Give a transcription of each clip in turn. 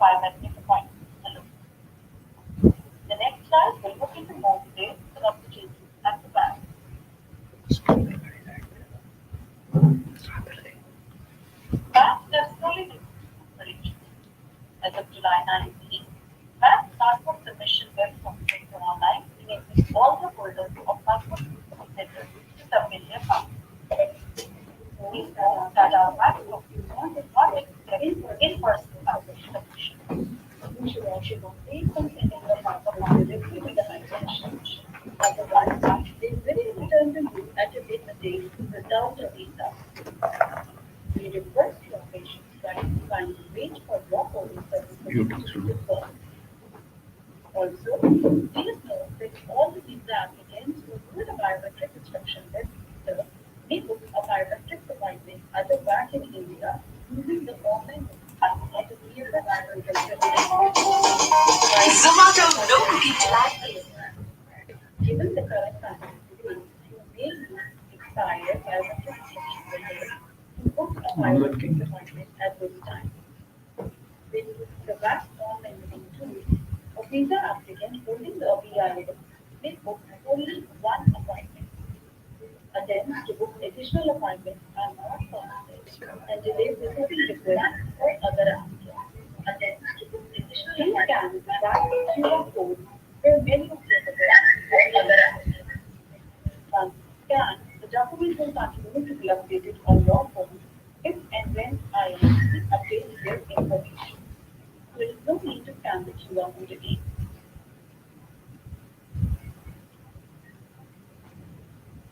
biometric appointment alone. The next slide will look into more details of the changes at the back. Banks have slowly reduced arrangements. As of July 19, bank passport submission web software were online, enabling all the holders of passport centers to submit their passports. Please note that our bank document is not accept in-person submission. You should also complete some sending the passport directly with the high commission. Otherwise, they will return to you at a later date without a visa. We request your patience that you kindly wait for your polling services to respond. Also, please note that all the visa applicants who do the biometric instruction register may book a biometric appointment at a bank in India using the online at a nearby biometric Zomato no cookie delight. Given the current pandemic, you may use expired biometric instruction windows to book a biometric appointment at this time. With the vast online booking tools, a visa applicant holding the BIA may book only one appointment. Attempts to book additional appointments are not permitted and delays visiting requests or other applicants. Attempts to book additional appointments that QR code where many of your or other applicants. Once scanned, the document will continue to be updated on your phone if and when INC updates their information. There is no need to scan the QR code again.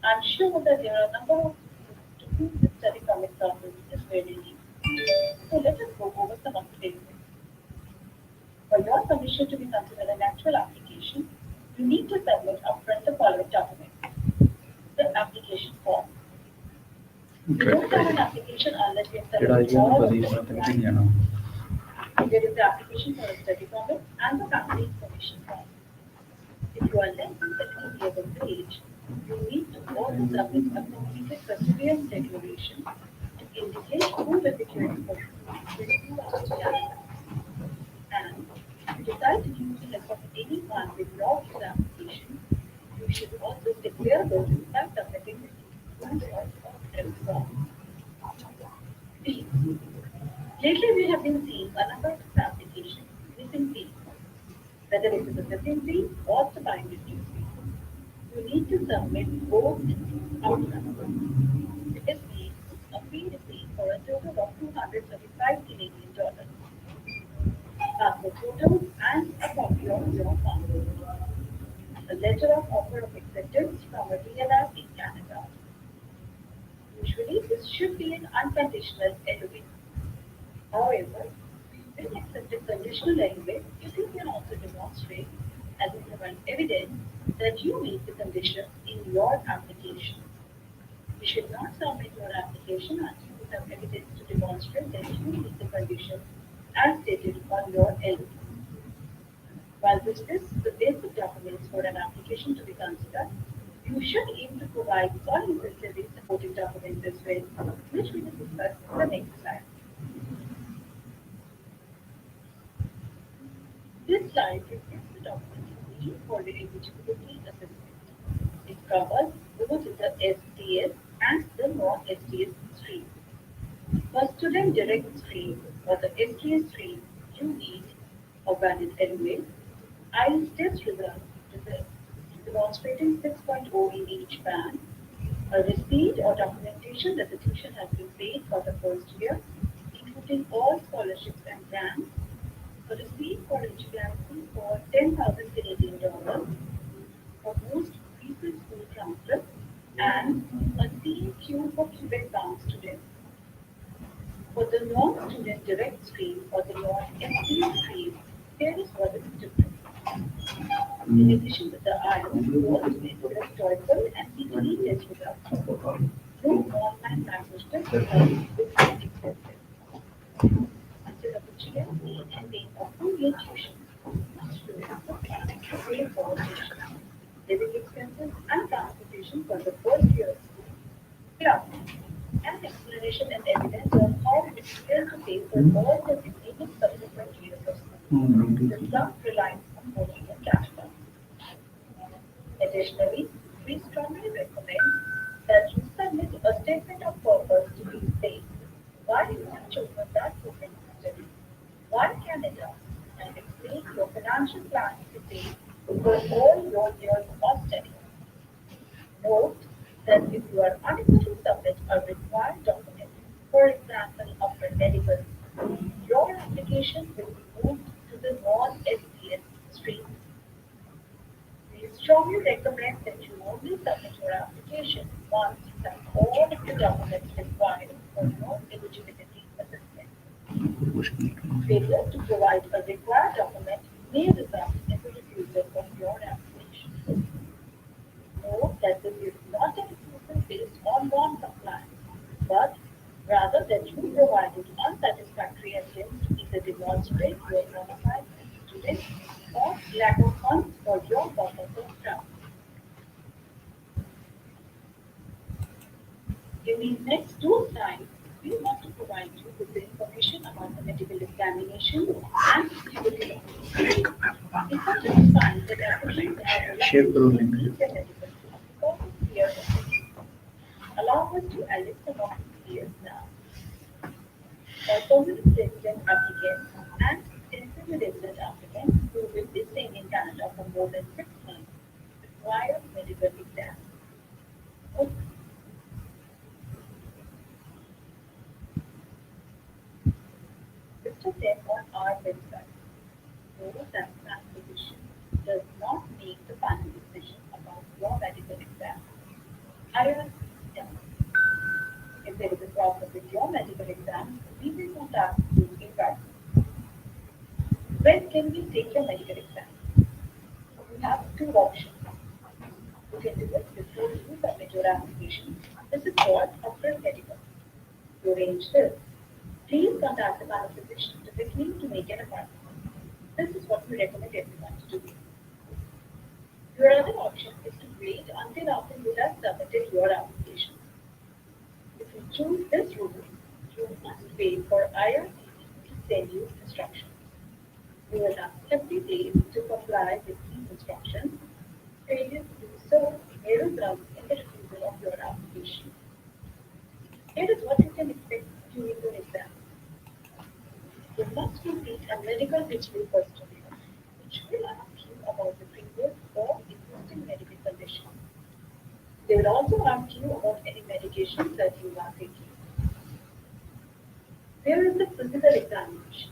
I'm sure that there are a number of to whom this study commit process is very new. So let us go over some of the basics. For your submission to be considered an actual application, you need to submit upfront the following documents. The application form. You don't have an application unless you have submitted all of the requirements. There is the application for a study permit and the family information form. If you are less than 17 years of age, you need to also submit a completed custodian declaration to indicate who will be caring for you when you are in Canada. And if you decide to use the help of anyone with your visa application, you should also declare this by submitting the proof of address form. B. Lately, we have been seeing a number of applications missing fees, whether it is a missing fee or the binding fee. You need to submit both upfront. It is paid a fee receipt for a total of 235 Canadian dollars, passport photos, and a copy of your passport. A letter of offer of acceptance from a DLR in Canada. Usually, this should be an unconditional LOA. However, we will accept a conditional LOA if you can also demonstrate as you provide evidence that you meet the conditions in your application. You should not submit your application until you have evidence to demonstrate that you meet the conditions as stated on your LOA. While this is the basic documents for an application to be considered, you should aim to provide all necessary supporting documents as well, which we will discuss in the next slide. This slide reflects the documents you need for the eligibility assessment. It covers both the STS and the non-STS stream. For student direct stream or the STS stream, you need a valid LOA, IELTS test result demonstrating 6.0 in each band, a receipt or documentation that the tuition has been paid for the first year, including all scholarships and grants, a receipt for eligibility for 10,000 Canadian dollars for most recent school transcripts, and a CQ for Quebec bound students. For the non-student direct stream or the non-STS stream, here is what is different. In addition to the IELTS, you also need the TOEFL and CTE test results. No online language test results will be accepted. Until opportunity and being a full year tuition, students are planning to pay for tuition, living expenses, and transportation for the first year of school. Plus, an explanation and evidence of how it is to pay for all the remaining subsequent years of school. Discount relies on moving and cash flow. Additionally, we strongly recommend that you submit a statement of purpose to be safe. Why you have chosen that coping system? Why Canada? And explain your financial plan to date for all your years of study. Note that if you are unable to submit a required document, for example, a medical, your application will be moved to the non-SDS stream. We strongly recommend that you only submit your application once you have all of the documents required for your eligibility assessment. Failure to provide a required document may result in the refusal of your application. Note that this is not a refusal based on non-compliance, but rather that you provided unsatisfactory evidence to either demonstrate your qualified as a student or lack of funds for your purpose of travel. In these next two slides, we want to provide you with the information about the medical examination and suitability documentation. Important to find that applicants are reluctant to complete their medical because of fear of rejection. Allow us to edit some of these fears now. Permanent resident applicants and temporary resident applicants who will be staying in Canada for more than 6 months require medical exams. List of them on our website. Note that plan physician does not make the final decision about your medical exam. Ircc does. If there is a problem with your medical exam, we will contact you in writing. When can we take your medical exam? You have two options. You can do it before you submit your application. This is called a pre-medical. To arrange this, please contact the panel physician directly to make an appointment. This is what we recommend everyone to do. Your other option is to wait until after you have submitted your application. If you choose this route, you must wait for IRCC to send you instructions. You will have 30 days to comply with these instructions. Failure to do so may result in the refusal of your application. Here is what you can expect during your exam. You must complete a medical history questionnaire, which will ask you about the previous or existing medical conditions. They will also ask you about any medications that you are taking. There is the physical examination.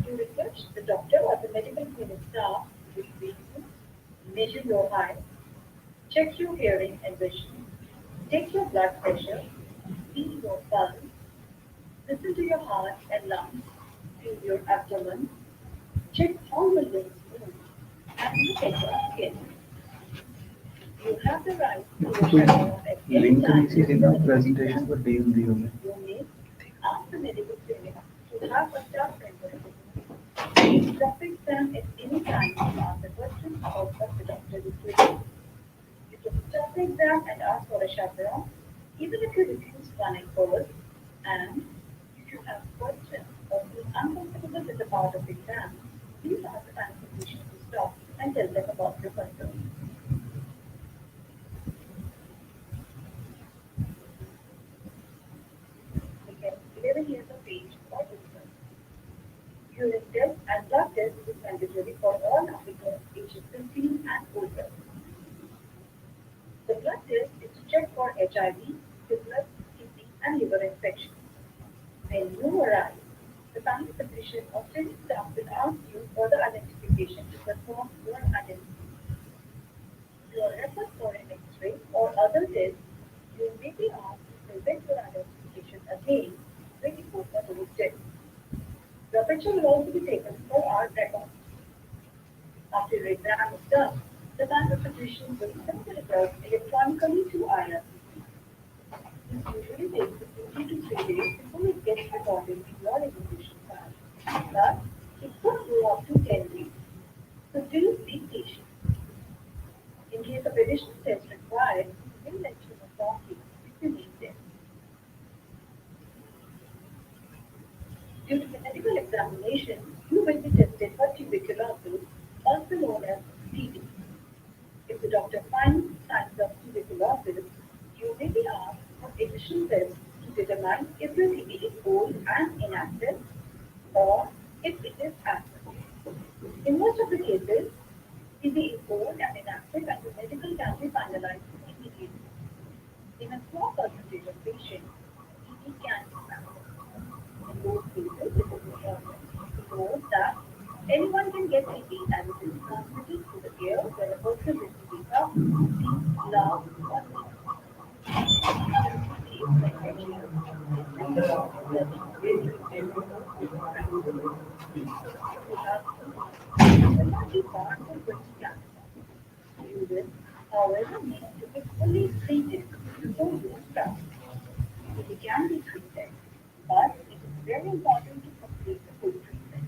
You research the doctor or the medical clinic staff will weigh you, measure your height, check your hearing and vision, take your blood pressure, feel your pulse, listen to your heart and lungs, feel your abdomen, check how your limbs move, and look at your skin. You have the right to your chaperone at any link time नीचे during देना the medical presentation पर examination. भेज दियो मैं You may ask the medical clinic to have a staff member with you. Stop the exam at any time to ask the question about what the doctor is doing. You can stop the exam and ask for a chaperone, even if you refuse one at first. And if you have questions or feel uncomfortable with the part of the exam, please ask the time physician to stop and tell them about your concerns. We can clearly hear the page or discuss. Urine test and blood test is mandatory for all applicants ages 15 and older. The blood test is to check for HIV, syphilis, TB, and liver infection. When you arrive, the family physician or clinic staff will ask you for the identification to confirm your identity. If you are referred for an X-ray or other test, you may be asked to present your identification again waiting for the test. Your picture will also be taken for our records. After your exam is done, the panel physician will send the results electronically to IRCC. This usually takes 2 to 3 days before it gets recorded in your execution file. But it could go up to 10 days. So please be patient. In case of additional tests required, we will let you know promptly if you need them. During the medical examination, you will be tested stiff tuberculosis, also known as TB. If the doctor finds signs of tuberculosis, you may be asked for additional tests to determine if your TB is old and inactive or if it is active. In most of the cases, TB is old and inactive and the medical can be finalized immediately. In a small percentage of patients, TB can be active. In those cases, it is important to know that anyone can get TB and it is transmitted through the air when a person is sneezing up, sneeze, laugh, or sneeze. TB is contagious. It may cause very, very difficult to practice. You have TB. Will not be barred from breast cancer. You will, however, need to be fully treated before you start. It can be treated, but it is very important to complete the full treatment.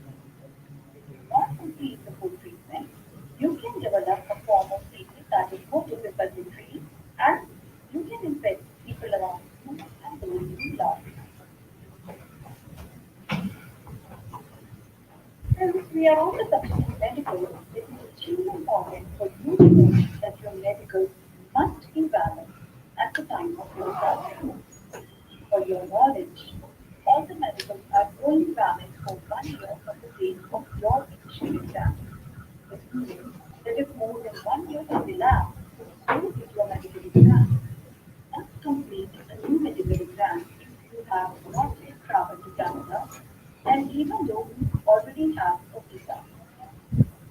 If you not complete the full treatment, you can develop a form of disease that is more difficult to treat and you can infect people around you and those you love. Since we are on the subject of medical, it is extremely important for you to know that your medical must be valid at the time of your diagnosis. For your knowledge, all the medicals are only valid for 1 year from the date of your initial exam. This means that if more than 1 year has elapsed since you did your medical exam, you must complete a new medical exam if you have not yet traveled to Canada and even though you already have a visa.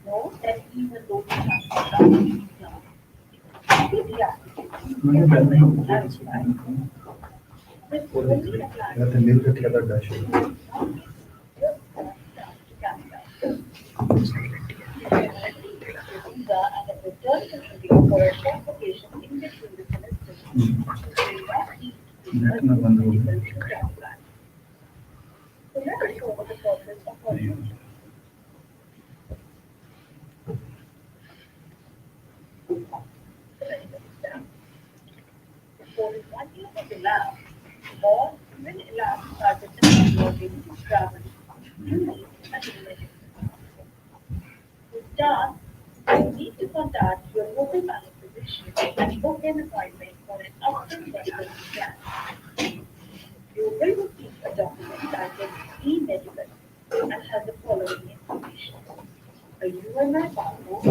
Note that even though you have a valid visa, if the application is government satisfied, this only applies ಇವತ್ತು ನಿಲ್ಗಟ್ಟಿ ಅದ dash to your first start to Canada. If you complete your visa and then return to India for a short vacation in between the semesters, you will not need to pay a new medical visa plan. So let us go over the process of our union. The medical exam. Before 1 year has elapsed, or will elapse by the time you are ready to travel, you need a new medical. To start, you need to contact your local family physician and book an appointment for an upfront medical exam. You will receive a document titled e-medical and has the following information: a UMI passport,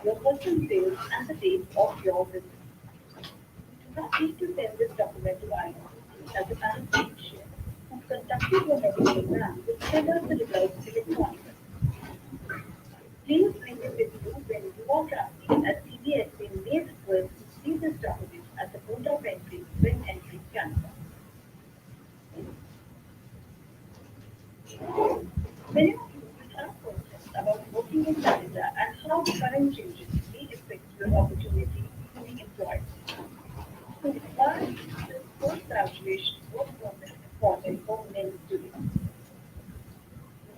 your personal details, and the date of your visit. You do not need to send this document to IRCC as a bank physician who conducted your medical exam will send us the results electronically. Please bring it with you when you are traveling as CBSA may request to see this document at the port of entry when entering Canada. Many of you will have questions about working in Canada and how the current changes may affect your opportunity to be employed. So why is post-graduation work permit important for many students?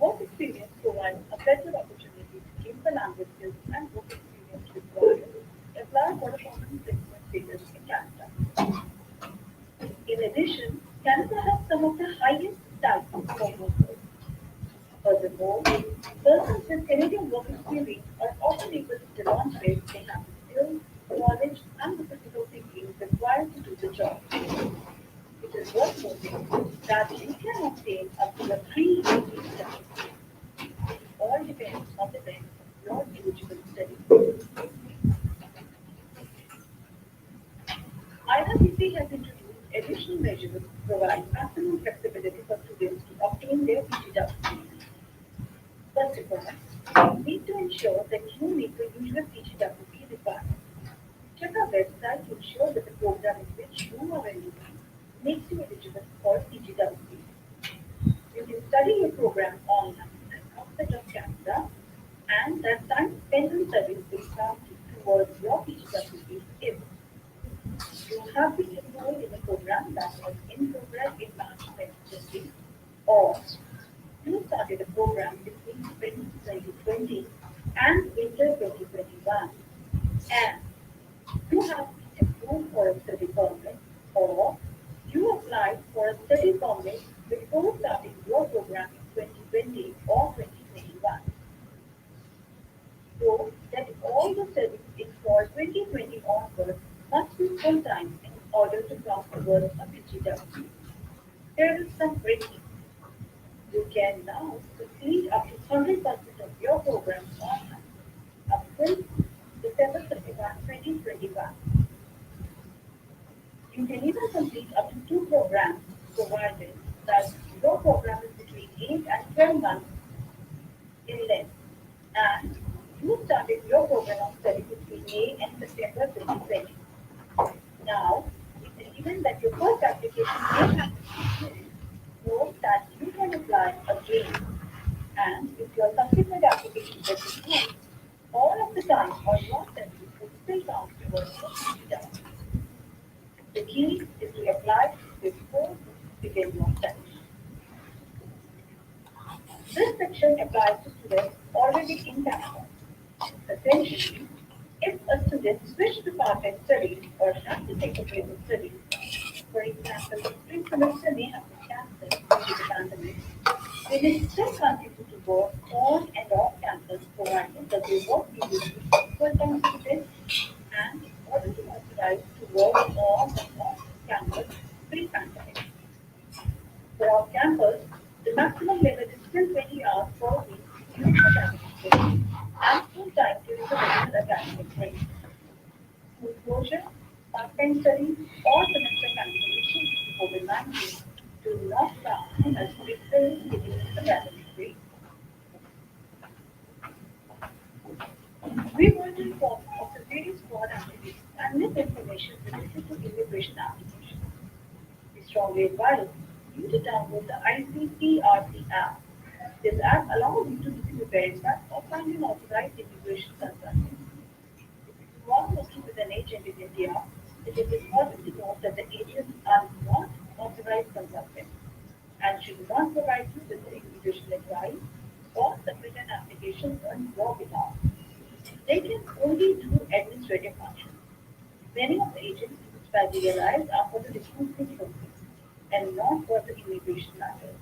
Work experience provides a better opportunity to gain the language skills and work experience required to apply for a permanent resident status in Canada. In addition, Canada has some of the highest stipends for workers. Furthermore, persons with Canadian work experience are often able to demonstrate they have the skills, knowledge, and the critical thinking required to do the job. It is worth noting that you can obtain up to a 3-year visa. It all depends on the length of your eligible study. IRCC has introduced additional measures to provide maximum flexibility for students to obtain their PGW. First of all, you need to ensure that you meet the usual PGW requirements. Check our website to ensure that the program in which you are enrolled makes you eligible for PGW. You can study your program online and outside of Canada, and that time spent in studies will count towards your PGW if you have been enrolled in a program that was in progress in March 2020, or you started a program between 2020 and winter 2021, and you have been approved for a study permit, or you applied for a study permit before starting your program in 2020 or 2021. all the studies in fall 2020 onward must be full-time in order to cross the world of digital. Here is some breaking. You can now complete up to 100% of your programs online up till December 31, 2021. You can even complete up to two programs provided that your program is between 8 and 12 months in length and you started your program of study between May and September 2020. Now, in the event that your first application may have been know that you can apply again and if your subsequent application gets approved, all of the time on your census will still count towards the 50 dollars. The key is to apply before you begin your study. This section applies to students already in Canada. Essentially, if a student wishes to part-time studies or has to take a break in studies, for example, the spring semester may have been cancelled due to the pandemic, they may still continue to work on and off campus provided that they work previously as full-time students and already authorized to work on and off campus pre-pandemic. For off campus, the maximum limit is still 20 hours per week during academic break and full-time during the regular academic break. School closure, part-time study, or semester cancellation due to COVID-19 do not count as different during academic break. We want to inform you of the various fraud activities and misinformation related to immigration applications. We strongly advise you to download the ICCRC app. This app allows you to easily verify or find an authorized immigration consultant. If you want working with an agent in India, it is important to note that the agents are not authorized consultants and should not provide you with the immigration advice or submit an application on your behalf. They can only do administrative functions. Many of the agents used by the DLIs are for the recruitment purpose and not for the immigration matters.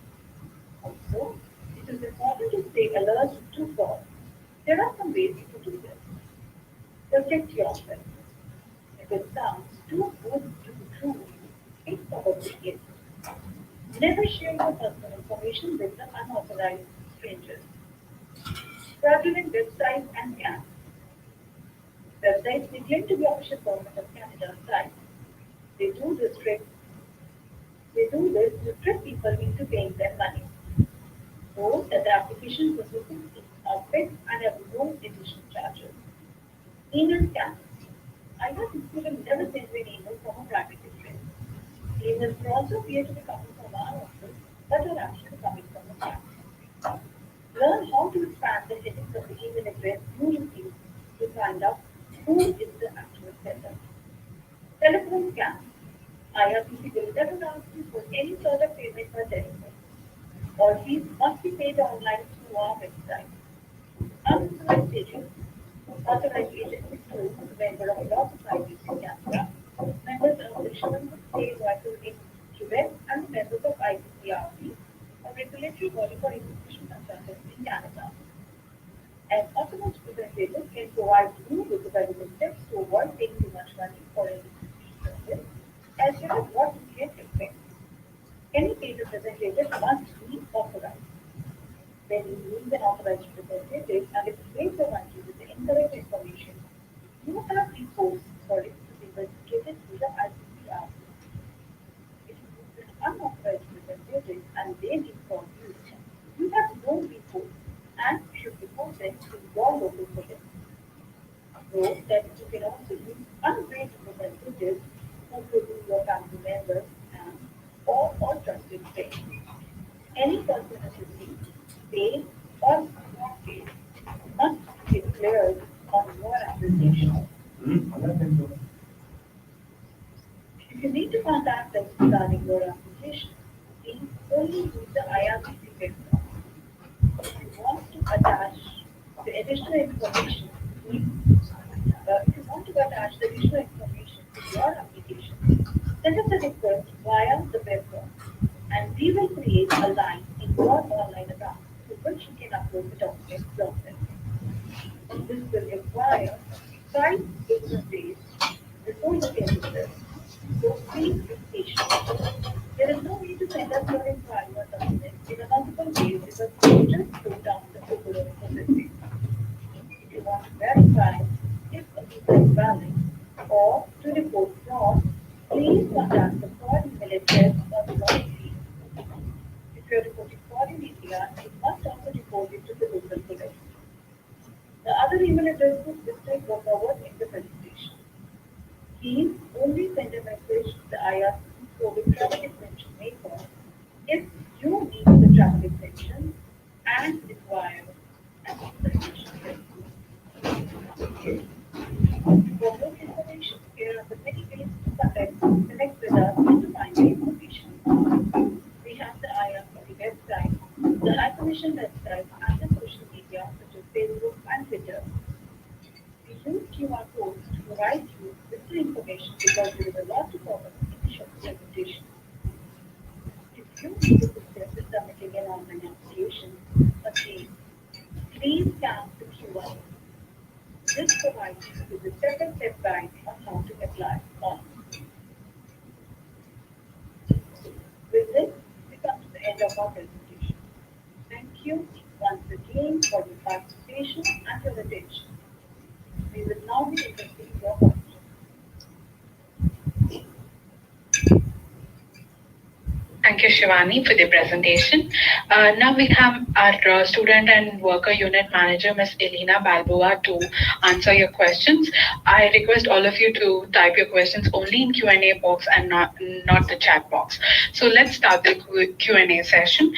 Also, it is important to stay alert to fraud. There are some ways to do this. Protect yourself. If it sounds too good to be true, it probably is. Never share your personal information with the unauthorized strangers. Fraudulent websites and scams. Websites they claim to be official government of Canada sites. They do this trick. They do this to trick people into paying them money. Note that the application processing fees are fixed and have no additional charges. Email scams. I have people never send you an email from a private address. Emails can also appear to be coming from our office, but are actually coming from the scam. Learn how to expand the headings of the email address you receive to find out who is the actual sender. Telephone scam. IRCC will never ask you for any sort of payment by telephone. All fees must be paid online through our website. Unauthorized agents. Authorized agents include a member of law societies in Canada, members of the Shrimp State Vital in Quebec, and members of ICCRC, a regulatory body for immigration consultants in Canada. An authorized representative can provide you with the relevant steps to avoid paying too much money for any service, as well as what you can expect. Any paid representative must be authorized. When you use an authorized representative and if they provide you with the incorrect information, you have recourse for it to be investigated through the ICCR. If you use an unauthorized representative and they inform you, you have no recourse and should report them to your local police. Note that you can also use unpaid representatives who could be your family members and or trusted friends. Any person received, paid or not paid, must be declared on your application. If you need to contact us regarding your application, please only use the IRCC website. If you want to attach the additional information, if you want to attach the additional information to your application, send us a request via the web form, and we will create a line in your online account to which you can upload the documents yourself. This will require business days before you get to this. So please be patient. There is no need to send us your entire document in a multiple ways because we just slow down the overall processing. If you want to verify if a visa is valid or to report fraud, please contact the fraud email address on the login. If you're reporting fraud in India, you must also report it to the local police. The other email addresses listed were covered in the presentation. Please only send a message to the IRC for the travel extension maker if you need the travel extension and require an explanation. For more information, here are the many ways to connect with us and to find the information. We have the IRCC website, the High Commission website, and the social media such as Facebook and Twitter. We use QR codes to provide you with the information because there is a lot to cover in the short presentation. If you need assistance with submitting an online application, again, please scan the QR. This provides you with a step-by-step guide on how to apply online. With this, we come to the end of our presentation. Thank you once again for your participation and your attention. We will now be addressing your questions. Thank you, Shivani, for the presentation. Now we have our student and worker unit manager, Ms. Elena Balboa, to answer your questions. I request all of you to type your questions only in Q&A box and not the chat box. So let's start the Q&A session.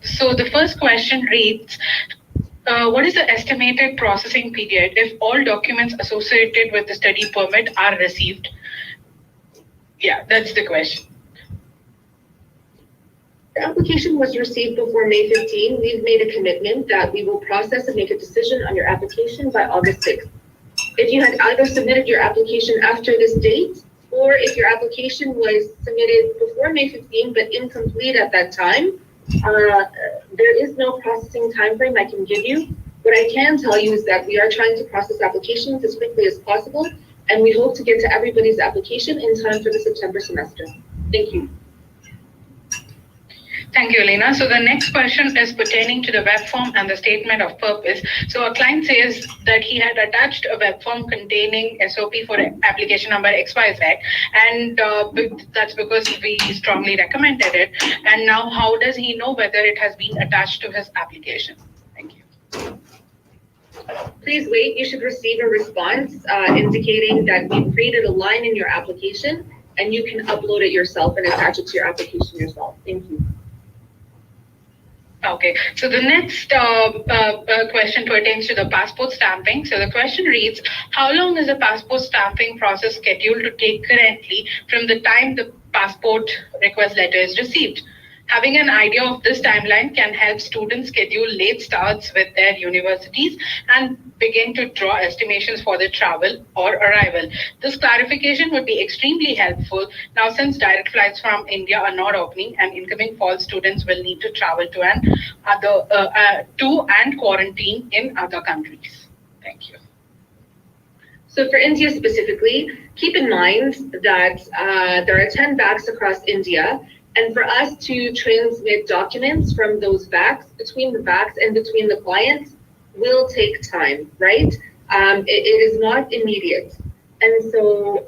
So the first question reads, what is the estimated processing period if all documents associated with the study permit are received? Yeah, that's the question. The application was received before May 15. We've made a commitment that we will process and make a decision on your application by August 6th. If you had either submitted your application after this date, or if your application was submitted before May 15 but incomplete at that time, there is no processing timeframe I can give you. What I can tell you is that we are trying to process applications as quickly as possible, and we hope to get to everybody's application in time for the September semester. Thank you. Thank you, Elena. So the next question is pertaining to the web form and the statement of purpose. So a client says that he had attached a web form containing SOP for application number XYZ, and that's because we strongly recommended it. And now how does he know whether it has been attached to his application? Thank you. Please wait. You should receive a response indicating that we've created a line in your application, and you can upload it yourself and attach it to your application yourself. Thank you. Okay, so the next question pertains to the passport stamping. So the question reads, how long is the passport stamping process scheduled to take currently from the time the passport request letter is received? Having an idea of this timeline can help students schedule late starts with their universities and begin to draw estimations for their travel or arrival. This clarification would be extremely helpful now since direct flights from India are not opening and incoming fall students will need to travel to and quarantine in other countries. Thank you. So for India specifically, keep in mind that there are 10 BACs across India. And for us to transmit documents from those BACs, between the BACs and between the clients, will take time, right? It is not immediate. And so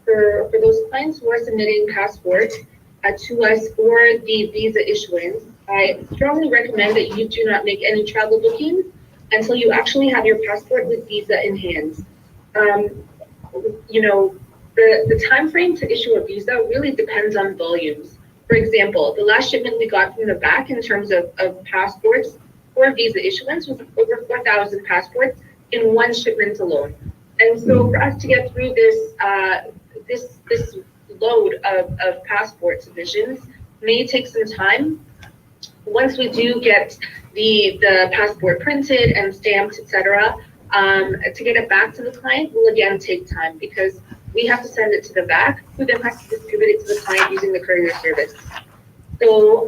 for those clients who are submitting passports to us for the visa issuance, I strongly recommend that you do not make any travel bookings until you actually have your passport with visa in hand. You know, the time frame to issue a visa really depends on volumes. For example, the last shipment we got from the BAC in terms of passports for visa issuance was over 4,000 passports in one shipment alone. And so for us to get through this load of passport submissions may take some time. Once we do get the passport printed and stamped, etc., to get it back to the client will again take time because we have to send it to the BAC, who then has to distribute it to the client using the courier service. So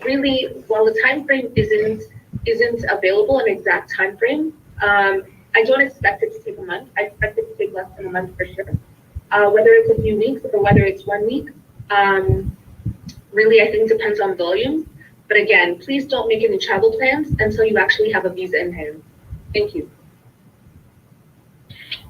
really, while the time frame isn't available, an exact time frame, I don't expect it to take a month. I expect it to take less than a month for sure. Whether it's a few weeks or whether it's 1 week, really I think depends on volume. But again, please don't make any travel plans until you actually have a visa in hand. Thank you.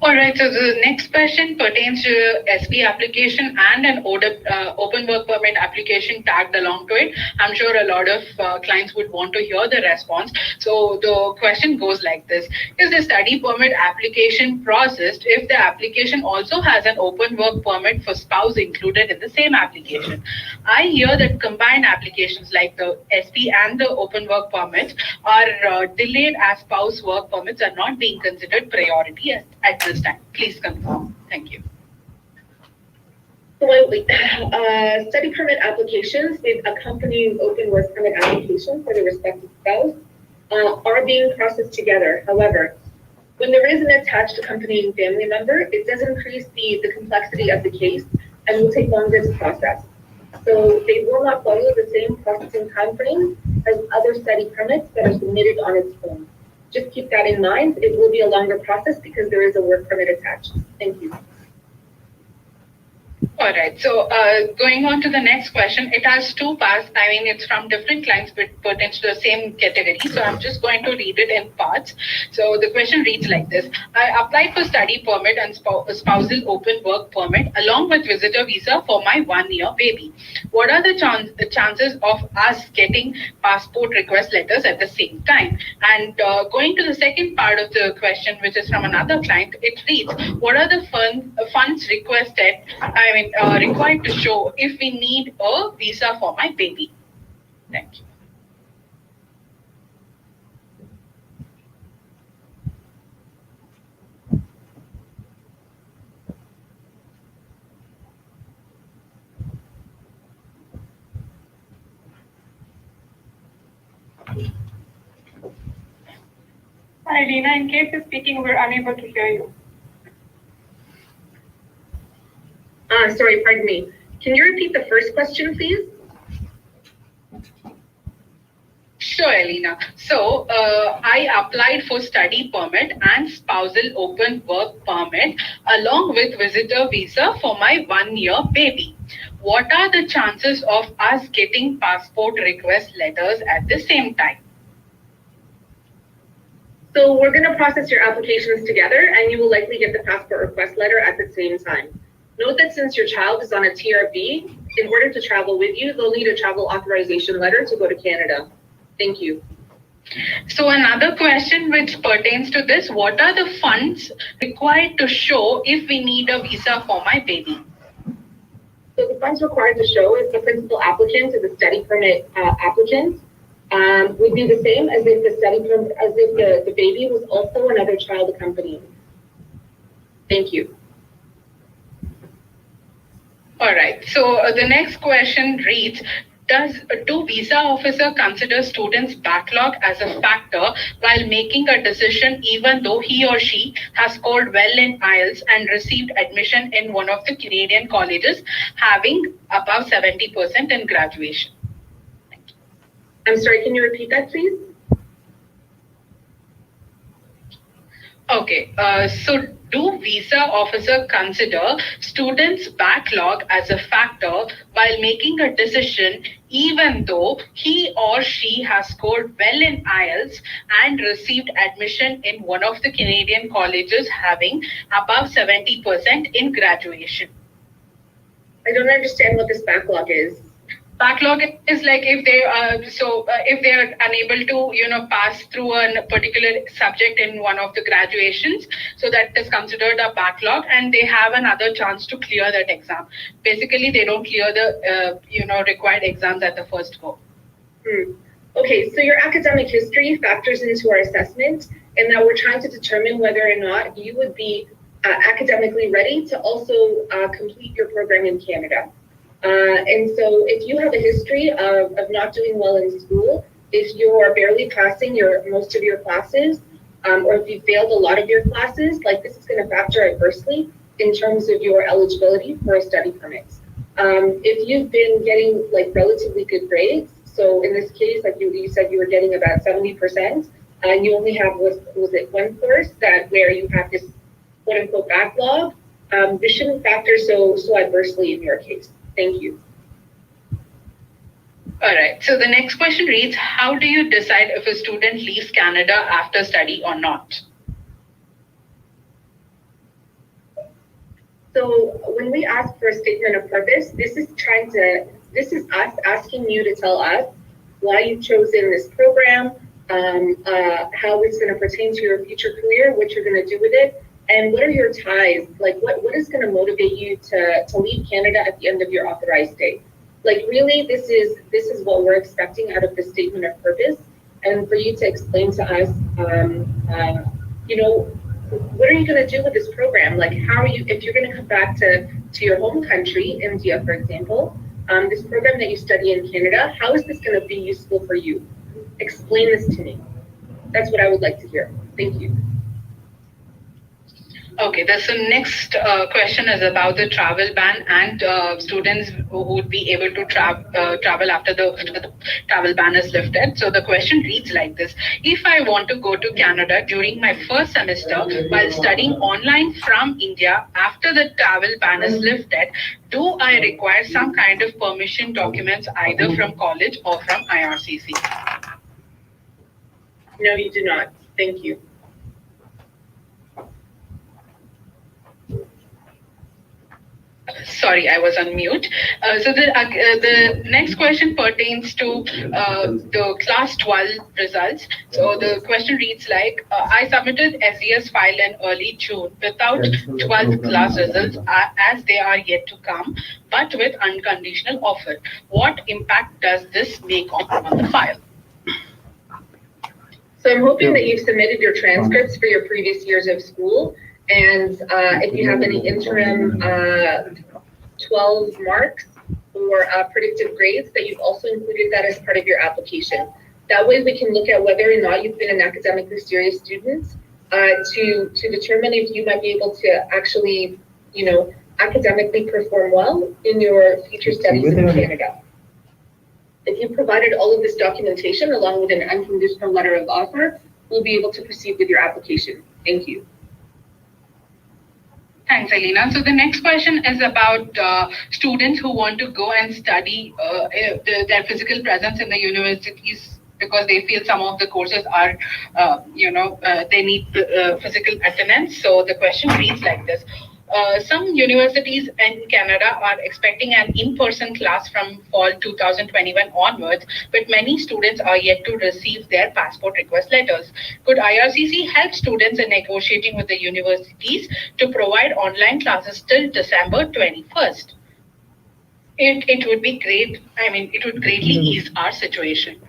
All right, so the next question pertains to SB application and an open work permit application tagged along to it. I'm sure a lot of clients would want to hear the response. So the question goes like this: is the study permit application processed if the application also has an open work permit for spouse included in the same application? I hear that combined applications like the SB and the open work permits are delayed as spouse work permits are not being considered priority at this time. Please confirm. Thank you. Well, study permit applications with accompanying open work permit application for the respective spouse are being processed together. However, when there is an attached accompanying family member, it does increase the complexity of the case and will take longer to process. So they will not follow the same processing timeframe as other study permits that are submitted on its own. Just keep that in mind. It will be a longer process because there is a work permit attached. Thank you. All right. So going on to the next question, it has two parts. I mean, it's from different clients, but pertains to the same category. So I'm just going to read it in parts. So the question reads like this: I applied for study permit and spousal open work permit along with visitor visa for my 1-year baby. What are the chances of us getting passport request letters at the same time? And going to the second part of the question, which is from another client, it reads: what are the funds requested? Required to show if we need a visa for my baby. Thank you. Hi, Lina. In case you're speaking, we're unable to hear you. Sorry, pardon me. Can you repeat the first question, please? Sure, Elena. So I applied for study permit and spousal open work permit along with visitor visa for my 1-year baby. What are the chances of us getting passport request letters at the same time? So we're going to process your applications together and you will likely get the passport request letter at the same time. Note that since your child is on a TRV, in order to travel with you, they'll need a travel authorization letter to go to Canada. Thank you. So another question which pertains to this: what are the funds required to show if we need a visa for my baby? So the funds required to show if the principal applicant is a study permit applicant would be the same as if the baby was also another child accompanying. Thank you. All right. So the next question reads: do visa officer consider students' backlog as a factor while making a decision, even though he or she has scored well in IELTS and received admission in one of the Canadian colleges having above 70% in graduation? I'm sorry, can you repeat that, please? Okay, so do visa officer consider students' backlog as a factor while making a decision, even though he or she has scored well in IELTS and received admission in one of the Canadian colleges having above 70% in graduation? I don't understand what this backlog is. Backlog is like if they if they are unable to pass through a particular subject in one of the graduations, so that is considered a backlog and they have another chance to clear that exam. Basically, they don't clear the required exams at the first go. Okay, so your academic history factors into our assessment, and that we're trying to determine whether or not you would be academically ready to also complete your program in Canada. And so if you have a history of not doing well in school, if you are barely passing most of your classes, or if you failed a lot of your classes, like this is going to factor adversely in terms of your eligibility for a study permit. If you've been getting like relatively good grades, so in this case, like you said, you were getting about 70%, and you only have, was it one course that where you have this quote unquote backlog, this shouldn't factor so adversely in your case. Thank you. All right. So the next question reads, how do you decide if a student leaves Canada after study or not? So when we ask for a statement of purpose, this is us asking you to tell us why you've chosen this program, how it's going to pertain to your future career, what you're going to do with it, and what are your ties? Like what is going to motivate you to leave Canada at the end of your authorized date? Like really, this is what we're expecting out of the statement of purpose, and for you to explain to us, you know, what are you going to do with this program? Like, how are you, if you're going to come back to your home country, India, for example, this program that you study in Canada, how is this going to be useful for you? Explain this to me. That's what I would like to hear. Thank you. Okay, so next question is about the travel ban and students who would be able to travel after the travel ban is lifted. So the question reads like this. If I want to go to Canada during my first semester while studying online from India after the travel ban is lifted, do I require some kind of permission documents either from college or from IRCC? No, you do not. Thank you. Sorry, I was on mute. So the next question pertains to the class 12 results. So the question reads like, I submitted SES file in early June without 12th class results as they are yet to come, but with unconditional offer. What impact does this make on the file? So I'm hoping that you've submitted your transcripts for your previous years of school. And if you have any interim 12 marks or predictive grades, that you've also included that as part of your application. That way we can look at whether or not you've been an academically serious student to determine if you might be able to actually, you know, academically perform well in your future studies in Canada. If you provided all of this documentation along with an unconditional letter of offer, we'll be able to proceed with your application. Thank you. Thanks, Elena. So the next question is about students who want to go and study their physical presence in the universities because they feel some of the courses are, they need physical attendance. So the question reads like this. Some universities in Canada are expecting an in-person class from fall 2021 onwards, but many students are yet to receive their passport request letters. Could IRCC help students in negotiating with the universities to provide online classes till December 21st? It would be great. I mean, it would greatly ease our situation.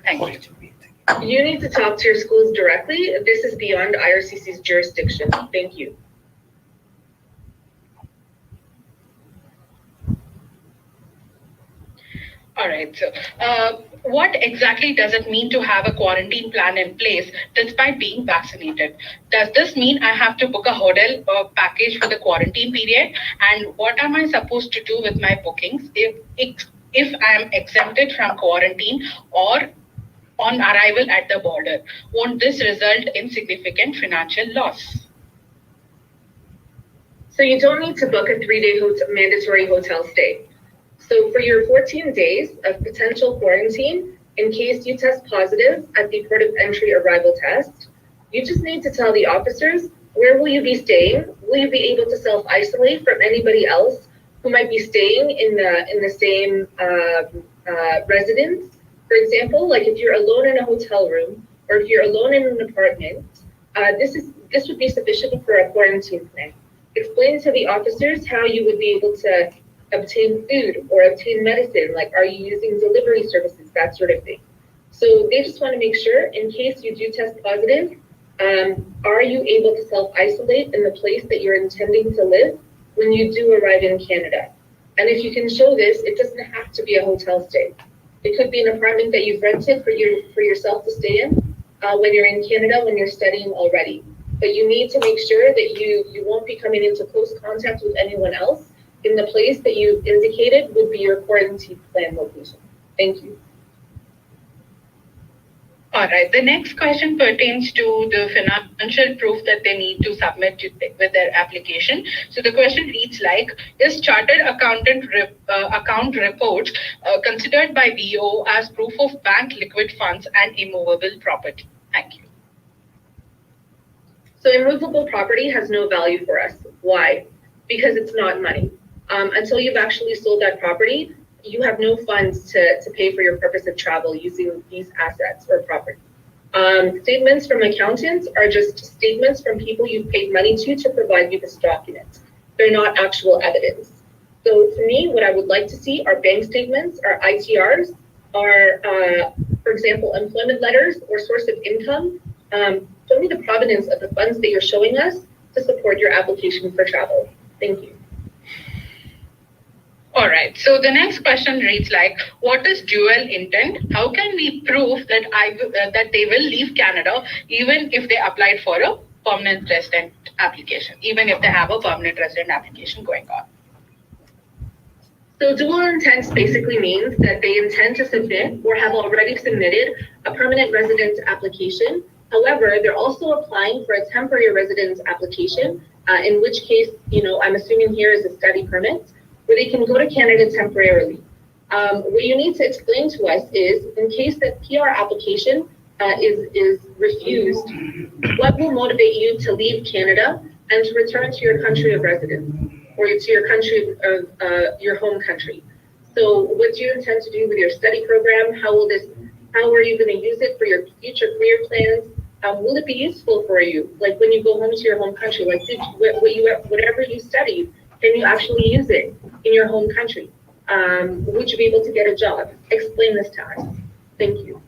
Thank you. You need to talk to your schools directly. This is beyond IRCC's jurisdiction. Thank you. All right. So, what exactly does it mean to have a quarantine plan in place despite being vaccinated? Does this mean I have to book a hotel package for the quarantine period? And what am I supposed to do with my bookings if I am exempted from quarantine or on arrival at the border? Won't this result in significant financial loss? So you don't need to book a 3-day mandatory hotel stay. So for your 14 days of potential quarantine, in case you test positive at the port of entry arrival test, you just need to tell the officers, where will you be staying? Will you be able to self-isolate from anybody else who might be staying in the same residence? For example, like if you're alone in a hotel room or if you're alone in an apartment, this would be sufficient for a quarantine plan. Explain to the officers how you would be able to obtain food or obtain medicine, like are you using delivery services, that sort of thing. So they just want to make sure, in case you do test positive, are you able to self-isolate in the place that you're intending to live when you do arrive in Canada? And if you can show this, it doesn't have to be a hotel stay. It could be an apartment that you've rented for yourself to stay in when you're in Canada, when you're studying already. But you need to make sure that you won't be coming into close contact with anyone else in the place that you indicated would be your quarantine plan location. Thank you. All right. The next question pertains to the financial proof that they need to submit with their application. So the question reads like: Is chartered accountant account report considered by VO as proof of bank liquid funds and immovable property? Thank you. So immovable property has no value for us. Why? Because it's not money. Until you've actually sold that property, you have no funds to pay for your purpose of travel using these assets or property. Statements from accountants are just statements from people you've paid money to provide you this document. They're not actual evidence. So to me, what I would like to see are bank statements, are ITRs, are, for example, employment letters or source of income. Show me the provenance of the funds that you're showing us to support your application for travel. Thank you. All right. So the next question reads like: What is dual intent? How can we prove that that they will leave Canada even if they applied for a permanent resident application, even if they have a permanent resident application going on? So dual intent basically means that they intend to submit or have already submitted a permanent residence application. However, they're also applying for a temporary residence application, in which case, I'm assuming here is a study permit, where they can go to Canada temporarily. What you need to explain to us is, in case that PR application is refused, what will motivate you to leave Canada and to return to your country of residence, or to your country of your home country? So what do you intend to do with your study program? How are you going to use it for your future career plans? Will it be useful for you? Like when you go home to your home country, like whatever you studied, can you actually use it in your home country? Would you be able to get a job? Explain this to us. Thank you.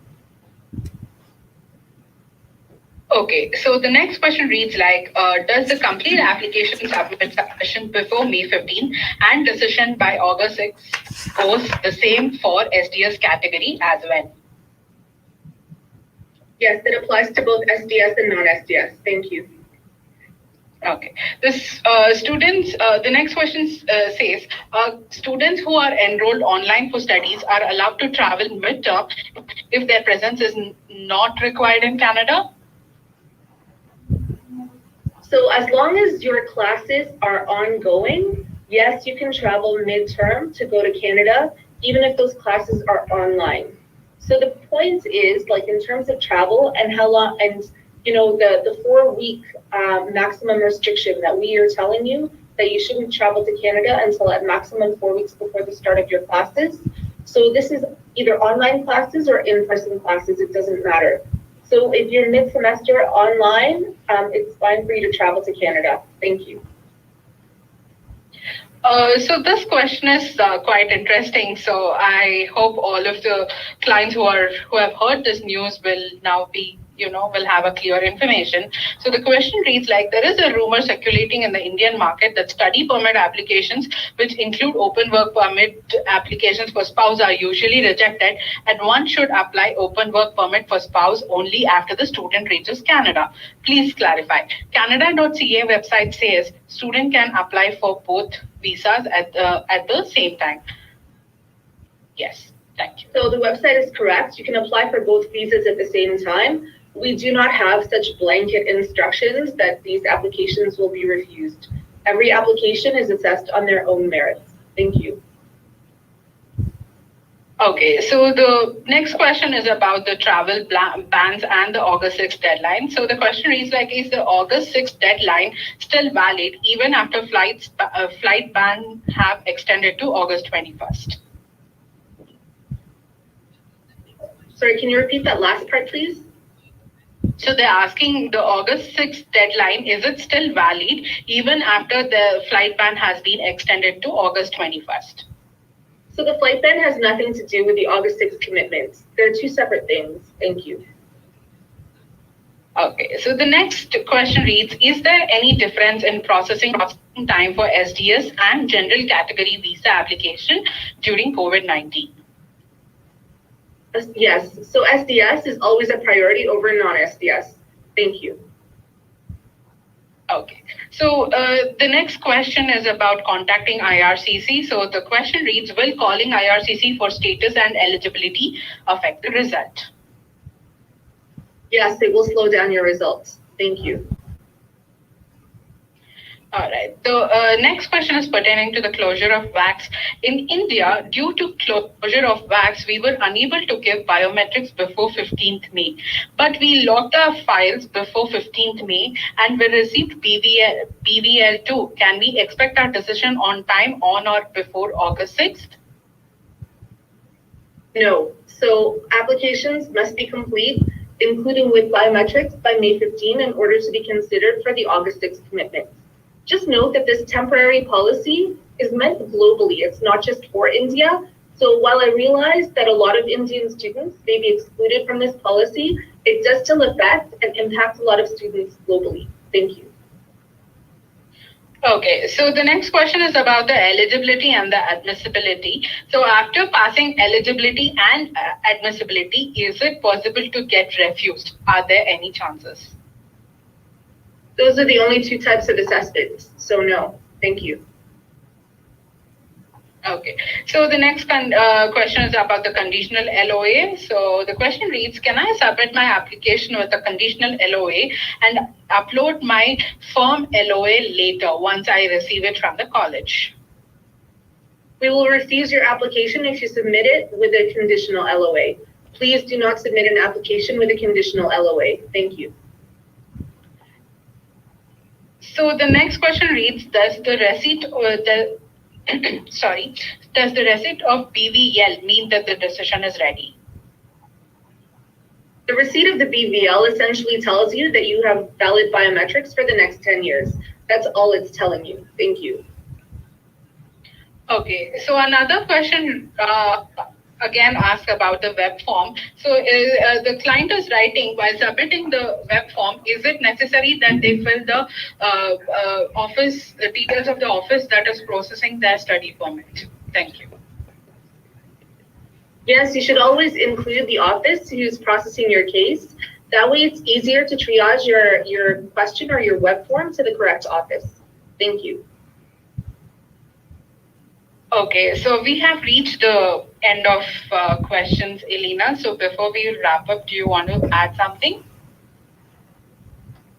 Okay, so the next question reads like: Does the complete application submission before May 15 and decision by August 6 goes the same for SDS category as well? Yes, it applies to both SDS and non-SDS. Thank you. Okay. This the next question says, students who are enrolled online for studies are allowed to travel midterm if their presence is not required in Canada? So as long as your classes are ongoing, yes, you can travel midterm to go to Canada, even if those classes are online. So the point is, like in terms of travel and how long, and the 4-week maximum restriction that we are telling you that you shouldn't travel to Canada until at maximum 4 weeks before the start of your classes. So this is either online classes or in-person classes, it doesn't matter. So if you're mid-semester online, it's fine for you to travel to Canada. Thank you. So this question is quite interesting. So I hope all of the clients who have heard this news will now be, will have a clear information. So the question reads like: There is a rumor circulating in the Indian market that study permit applications, which include open work permit applications for spouse, are usually rejected, and one should apply open work permit for spouse only after the student reaches Canada. Please clarify. Canada.ca website says student can apply for both visas at the same time. Yes, thank you. So the website is correct. You can apply for both visas at the same time. We do not have such blanket instructions that these applications will be refused. Every application is assessed on their own merits. Thank you. Okay, so the next question is about the travel bans and the August 6th deadline. So the question reads like: Is the August 6th deadline still valid even after flight ban have extended to August 21st? Sorry, can you repeat that last part, please? So they're asking, the August 6th deadline, is it still valid even after the flight ban has been extended to August 21st? So the flight ban has nothing to do with the August 6th commitments. They're two separate things. Thank you. Okay, so the next question reads: Is there any difference in processing time for SDS and general category visa application during COVID-19? Yes, so SDS is always a priority over non-SDS. Thank you. Okay, so the next question is about contacting IRCC. So the question reads: Will calling IRCC for status and eligibility affect the result? Yes, it will slow down your results. Thank you. All right. The next question is pertaining to the closure of VACs. In India, due to closure of VACs, we were unable to give biometrics before 15th May. But we locked our files before 15th May and we received BVL too. Can we expect our decision on time on or before August 6th? No. So applications must be complete, including with biometrics, by May 15 in order to be considered for the August 6 commitment. Just note that this temporary policy is meant globally. It's not just for India. So while I realize that a lot of Indian students may be excluded from this policy, it does still affect and impact a lot of students globally. Thank you. Okay, so the next question is about the eligibility and the admissibility. So after passing eligibility and admissibility, is it possible to get refused? Are there any chances? Those are the only two types of assessments. So no, thank you. Okay, so the next question is about the conditional LOA. So the question reads, can I submit my application with a conditional LOA and upload my firm LOA later once I receive it from the college? We will refuse your application if you submit it with a conditional LOA. Please do not submit an application with a conditional LOA. Thank you. So the next question reads, does the receipt does the receipt of BVL mean that the decision is ready? The receipt of the BVL essentially tells you that you have valid biometrics for the next 10 years. That's all it's telling you. Thank you. Okay, so another question again asked about the web form. So the client is writing, while submitting the web form, is it necessary that they fill the details of the office that is processing their study permit? Thank you. Yes, you should always include the office who's processing your case. That way it's easier to triage your question or your web form to the correct office. Thank you. Okay, so we have reached the end of questions, Elena. So before we wrap up, do you want to add something?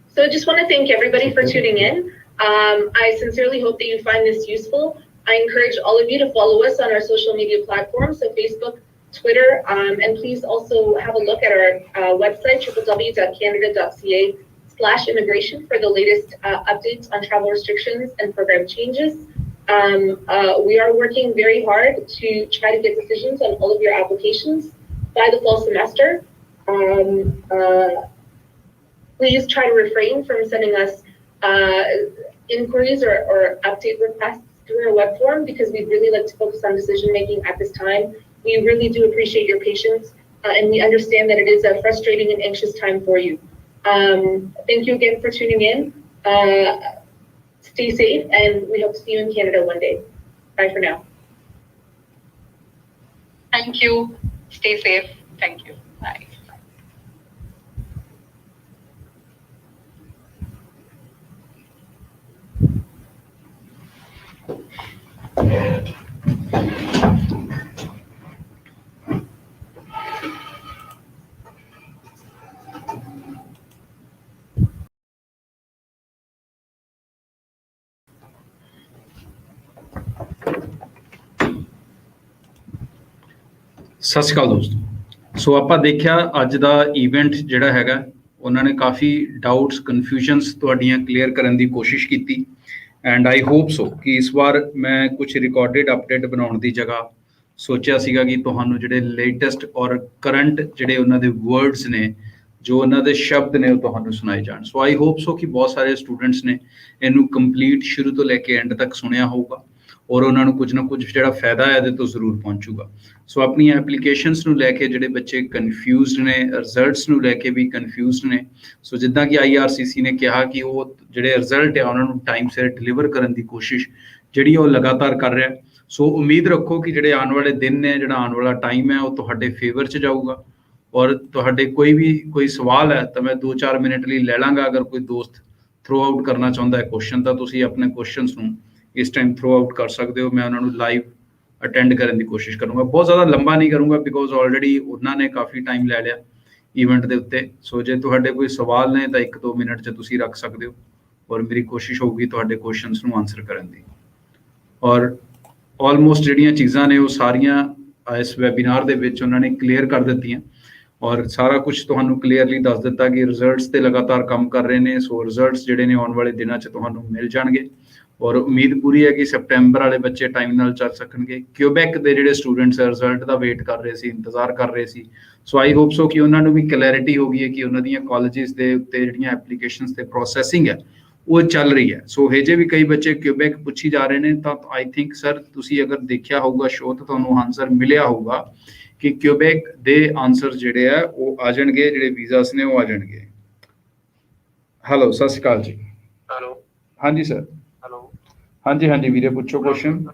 So I just want to thank everybody for tuning in. I sincerely hope that you find this useful. I encourage all of you to follow us on our social media platforms, so Facebook, Twitter, and please also have a look at our website, www.canada.ca/immigration for the latest updates on travel restrictions and program changes. We are working very hard to try to get decisions on all of your applications by the fall semester. Please try to refrain from sending us inquiries or update requests through our web form because we'd really like to focus on decision making at this time. We really do appreciate your patience and we understand that it is a frustrating and anxious time for you. Thank you again for tuning in. Stay safe, and we hope to see you in Canada one day. Bye for now. Thank you. Stay safe. Thank you. Bye. ਸਤਿ ਸ਼੍ਰੀ ਅਕਾਲ ਦੋਸਤੋ। ਸੋ ਆਪਾਂ ਦੇਖਿਆ ਅੱਜ ਦਾ event ਜਿਹੜਾ ਹੈਗਾ ਉਹਨਾਂ ਨੇ ਕਾਫੀ doubts confusions ਤੁਹਾਡੀਆਂ ਕਲੀਅਰ ਕਰਨ ਦੀ ਕੋਸ਼ਿਸ਼ ਕੀਤੀ ਐਂਡ ਆਈ ਹੋਪ ਸੋ ਕਿ ਇਸ ਵਾਰ ਮੈਂ ਕੁਝ ਰਿਕਾਰਡਡ ਅਪਡੇਟ ਬਣਾਉਣ ਦੀ ਜਗ੍ਹਾ ਸੋਚਿਆ ਸੀਗਾ ਕਿ ਤੁਹਾਨੂੰ ਜਿਹੜੇ ਲੇਟੈਸਟ ਔਰ ਕਰੰਟ ਜਿਹੜੇ ਉਹਨਾਂ ਦੇ ਵਰਡਸ ਨੇ ਜੋ ਉਹਨਾਂ ਦੇ ਸ਼ਬਦ ਨੇ ਉਹ ਤੁਹਾਨੂੰ ਸੁਣਾਏ ਜਾਣ। ਸੋ ਆਈ ਹੋਪ ਸੋ ਕਿ ਬਹੁਤ ਸਾਰੇ ਸਟੂਡੈਂਟਸ ਨੇ ਇਹਨੂੰ ਕੰਪਲੀਟ ਸ਼ੁਰੂ ਤੋਂ ਲੈ ਕੇ ਐਂਡ ਤੱਕ ਸੁਣਿਆ ਹੋਊਗਾ ਔਰ ਉਹਨਾਂ ਨੂੰ ਕੁਝ ਨਾ ਕੁਝ ਜਿਹੜਾ ਫਾਇਦਾ ਹੈ ਇਹਦੇ ਤੋਂ ਜ਼ਰੂਰ ਪਹੁੰਚੂਗਾ। ਸੋ ਆਪਣੀਆਂ ਐਪਲੀਕੇਸ਼ਨਸ ਨੂੰ ਲੈ ਕੇ ਜਿਹੜੇ ਬੱਚੇ ਕਨਫਿਊਜ਼ਡ ਨੇ, ਰਿਜ਼ਲਟਸ ਨੂੰ ਲੈ ਕੇ ਵੀ ਕਨਫਿਊਜ਼ਡ ਨੇ। ਸੋ ਜਿੱਦਾਂ ਕਿ IRCC ਨੇ ਕਿਹਾ ਕਿ ਉਹ ਜਿਹੜੇ ਰਿਜ਼ਲਟ ਆ ਉਹਨਾਂ ਨੂੰ ਟਾਈਮ ਸਿਰ ਡਿਲੀਵਰ ਕਰਨ ਦੀ ਕੋਸ਼ਿਸ਼ ਜਿਹੜੀ ਉਹ ਲਗਾਤਾਰ ਕਰ ਰਿਹਾ। ਸੋ ਉਮੀਦ ਰੱਖੋ ਕਿ ਜਿਹੜੇ ਆਉਣ ਵਾਲੇ ਦਿਨ ਨੇ, ਜਿਹੜਾ ਆਉਣ ਵਾਲਾ ਟਾਈਮ ਹੈ ਉਹ ਤੁਹਾਡੇ ਫੇਵਰ 'ਚ ਜਾਊਗਾ ਔਰ ਤੁਹਾਡੇ ਕੋਈ ਸਵਾਲ ਹੈ ਤਾਂ ਮੈਂ 2-4 ਮਿੰਟ ਲਈ ਲੈ ਲਾਂਗਾ। ਅਗਰ ਕੋਈ ਦੋਸਤ ਥਰੋ ਆਊਟ ਕਰਨਾ ਚਾਹੁੰਦਾ ਹੈ ਕੁਐਸਚਨ ਤਾਂ ਤੁਸੀਂ ਆਪਣੇ ਕੁਐਸਚਨਸ ਨੂੰ ਇਸ ਟਾਈਮ ਥਰੋ ਆਊਟ ਕਰ ਸਕਦੇ ਹੋ। ਮੈਂ ਉਹਨਾਂ ਨੂੰ ਲਾਈਵ ਅਟੈਂਡ ਕਰਨ ਦੀ ਕੋਸ਼ਿਸ਼ ਕਰੂੰਗਾ। ਬਹੁਤ ਜ਼ਿਆਦਾ ਲੰਬਾ ਨਹੀਂ ਕਰੂੰਗਾ ਬਿਕੋਜ਼ ਆਲਰੇਡੀ ਉਹਨਾਂ ਨੇ ਕਾਫੀ ਟਾਈਮ ਲੈ ਲਿਆ ਈਵੈਂਟ ਦੇ ਉੱਤੇ। ਸੋ ਜੇ ਤੁਹਾਡੇ ਕੋਈ ਸਵਾਲ ਨੇ ਤਾਂ 1-2 ਮਿੰਟ 'ਚ ਤੁਸੀਂ ਰੱਖ ਸਕਦੇ ਹੋ ਔਰ ਮੇਰੀ ਕੋਸ਼ਿਸ਼ ਹੋਊਗੀ ਤੁਹਾਡੇ ਕੁਐਸਚਨਸ ਨੂੰ ਆਨਸਰ ਕਰਨ ਦੀ। ਔਰ ਆਲਮੋਸਟ ਜਿਹੜੀਆਂ ਚੀਜ਼ਾਂ ਨੇ ਉਹ ਸਾਰੀਆਂ ਇਸ ਵੈਬੀਨਾਰ ਦੇ ਵਿੱਚ ਉਹਨਾਂ ਨੇ ਕਲੀਅਰ ਕਰ ਦਿੱਤੀਆਂ ਔਰ ਸਾਰਾ ਕੁਝ ਤੁਹਾਨੂੰ ਕਲੀਅਰਲੀ ਦੱਸ ਦਿੱਤਾ ਕਿ ਰਿਜ਼ਲਟਸ ਤੇ ਲਗਾਤਾਰ ਕੰਮ ਕਰ ਰਹੇ ਨੇ। ਸੋ ਰਿਜ਼ਲਟਸ ਜਿਹੜੇ ਨੇ ਆਉਣ ਵਾਲੇ ਦਿਨਾਂ 'ਚ ਤੁਹਾਨੂੰ ਮਿਲ ਜਾਣਗੇ ਔਰ ਉਮੀਦ ਪੂਰੀ ਹੈ ਕਿ ਸੈਪਟੈਂਬਰ ਵਾਲੇ ਬੱਚੇ ਟਾਈਮ ਨਾਲ ਚੱਲ ਸਕਣਗੇ। ਕਿਊਬੈਕ ਦੇ ਜਿਹੜੇ ਸਟੂਡੈਂਟਸ ਰਿਜ਼ਲਟ ਦਾ ਵੇਟ ਕਰ ਰਹੇ ਸੀ, ਇੰਤਜ਼ਾਰ ਕਰ ਰਹੇ ਸੀ, ਸੋ ਆਈ ਹੋਪ ਸੋ ਕਿ ਉਹਨਾਂ ਨੂੰ ਵੀ ਕਲੈਰਿਟੀ ਹੋ ਗਈ ਹੈ ਕਿ ਉਹਨਾਂ ਦੀਆਂ ਕਾਲਜਿਸ ਦੇ ਉੱਤੇ ਜਿਹੜੀਆਂ ਐਪਲੀਕੇਸ਼ਨਸ ਤੇ ਪ੍ਰੋਸੈਸਿੰਗ ਹੈ ਉਹ ਚੱਲ ਰਹੀ ਹੈ। ਸੋ ਹਜੇ ਵੀ ਕਈ ਬੱਚੇ ਕਿਊਬੈਕ ਪੁੱਛੀ ਜਾ ਰਹੇ ਨੇ ਤਾਂ ਆਈ ਥਿੰਕ ਸਰ ਤੁਸੀਂ ਅਗਰ ਦੇਖਿਆ ਹੋਊਗਾ ਸ਼ੋਅ ਤਾਂ ਤੁਹਾਨੂੰ ਆਨਸਰ ਮਿਲਿਆ ਹੋਊਗਾ ਕਿ ਕਿਊਬੈਕ ਦੇ ਆਨਸਰ ਜਿਹੜੇ ਆ ਉਹ ਆ ਜਾਣਗੇ, ਜਿਹੜੇ ਵੀਜ਼ਾਸ ਨੇ ਉਹ ਆ ਜਾਣਗੇ। ਹੈਲੋ, ਸਤਿ ਸ਼੍ਰੀ ਅਕਾਲ ਜੀ। ਹੈਲੋ, ਹਾਂਜੀ ਸਰ। ਹੈਲੋ, ਹਾਂਜੀ ਹਾਂਜੀ ਵੀਰੇ, ਪੁੱਛੋ ਕੁਐਸਚਨ।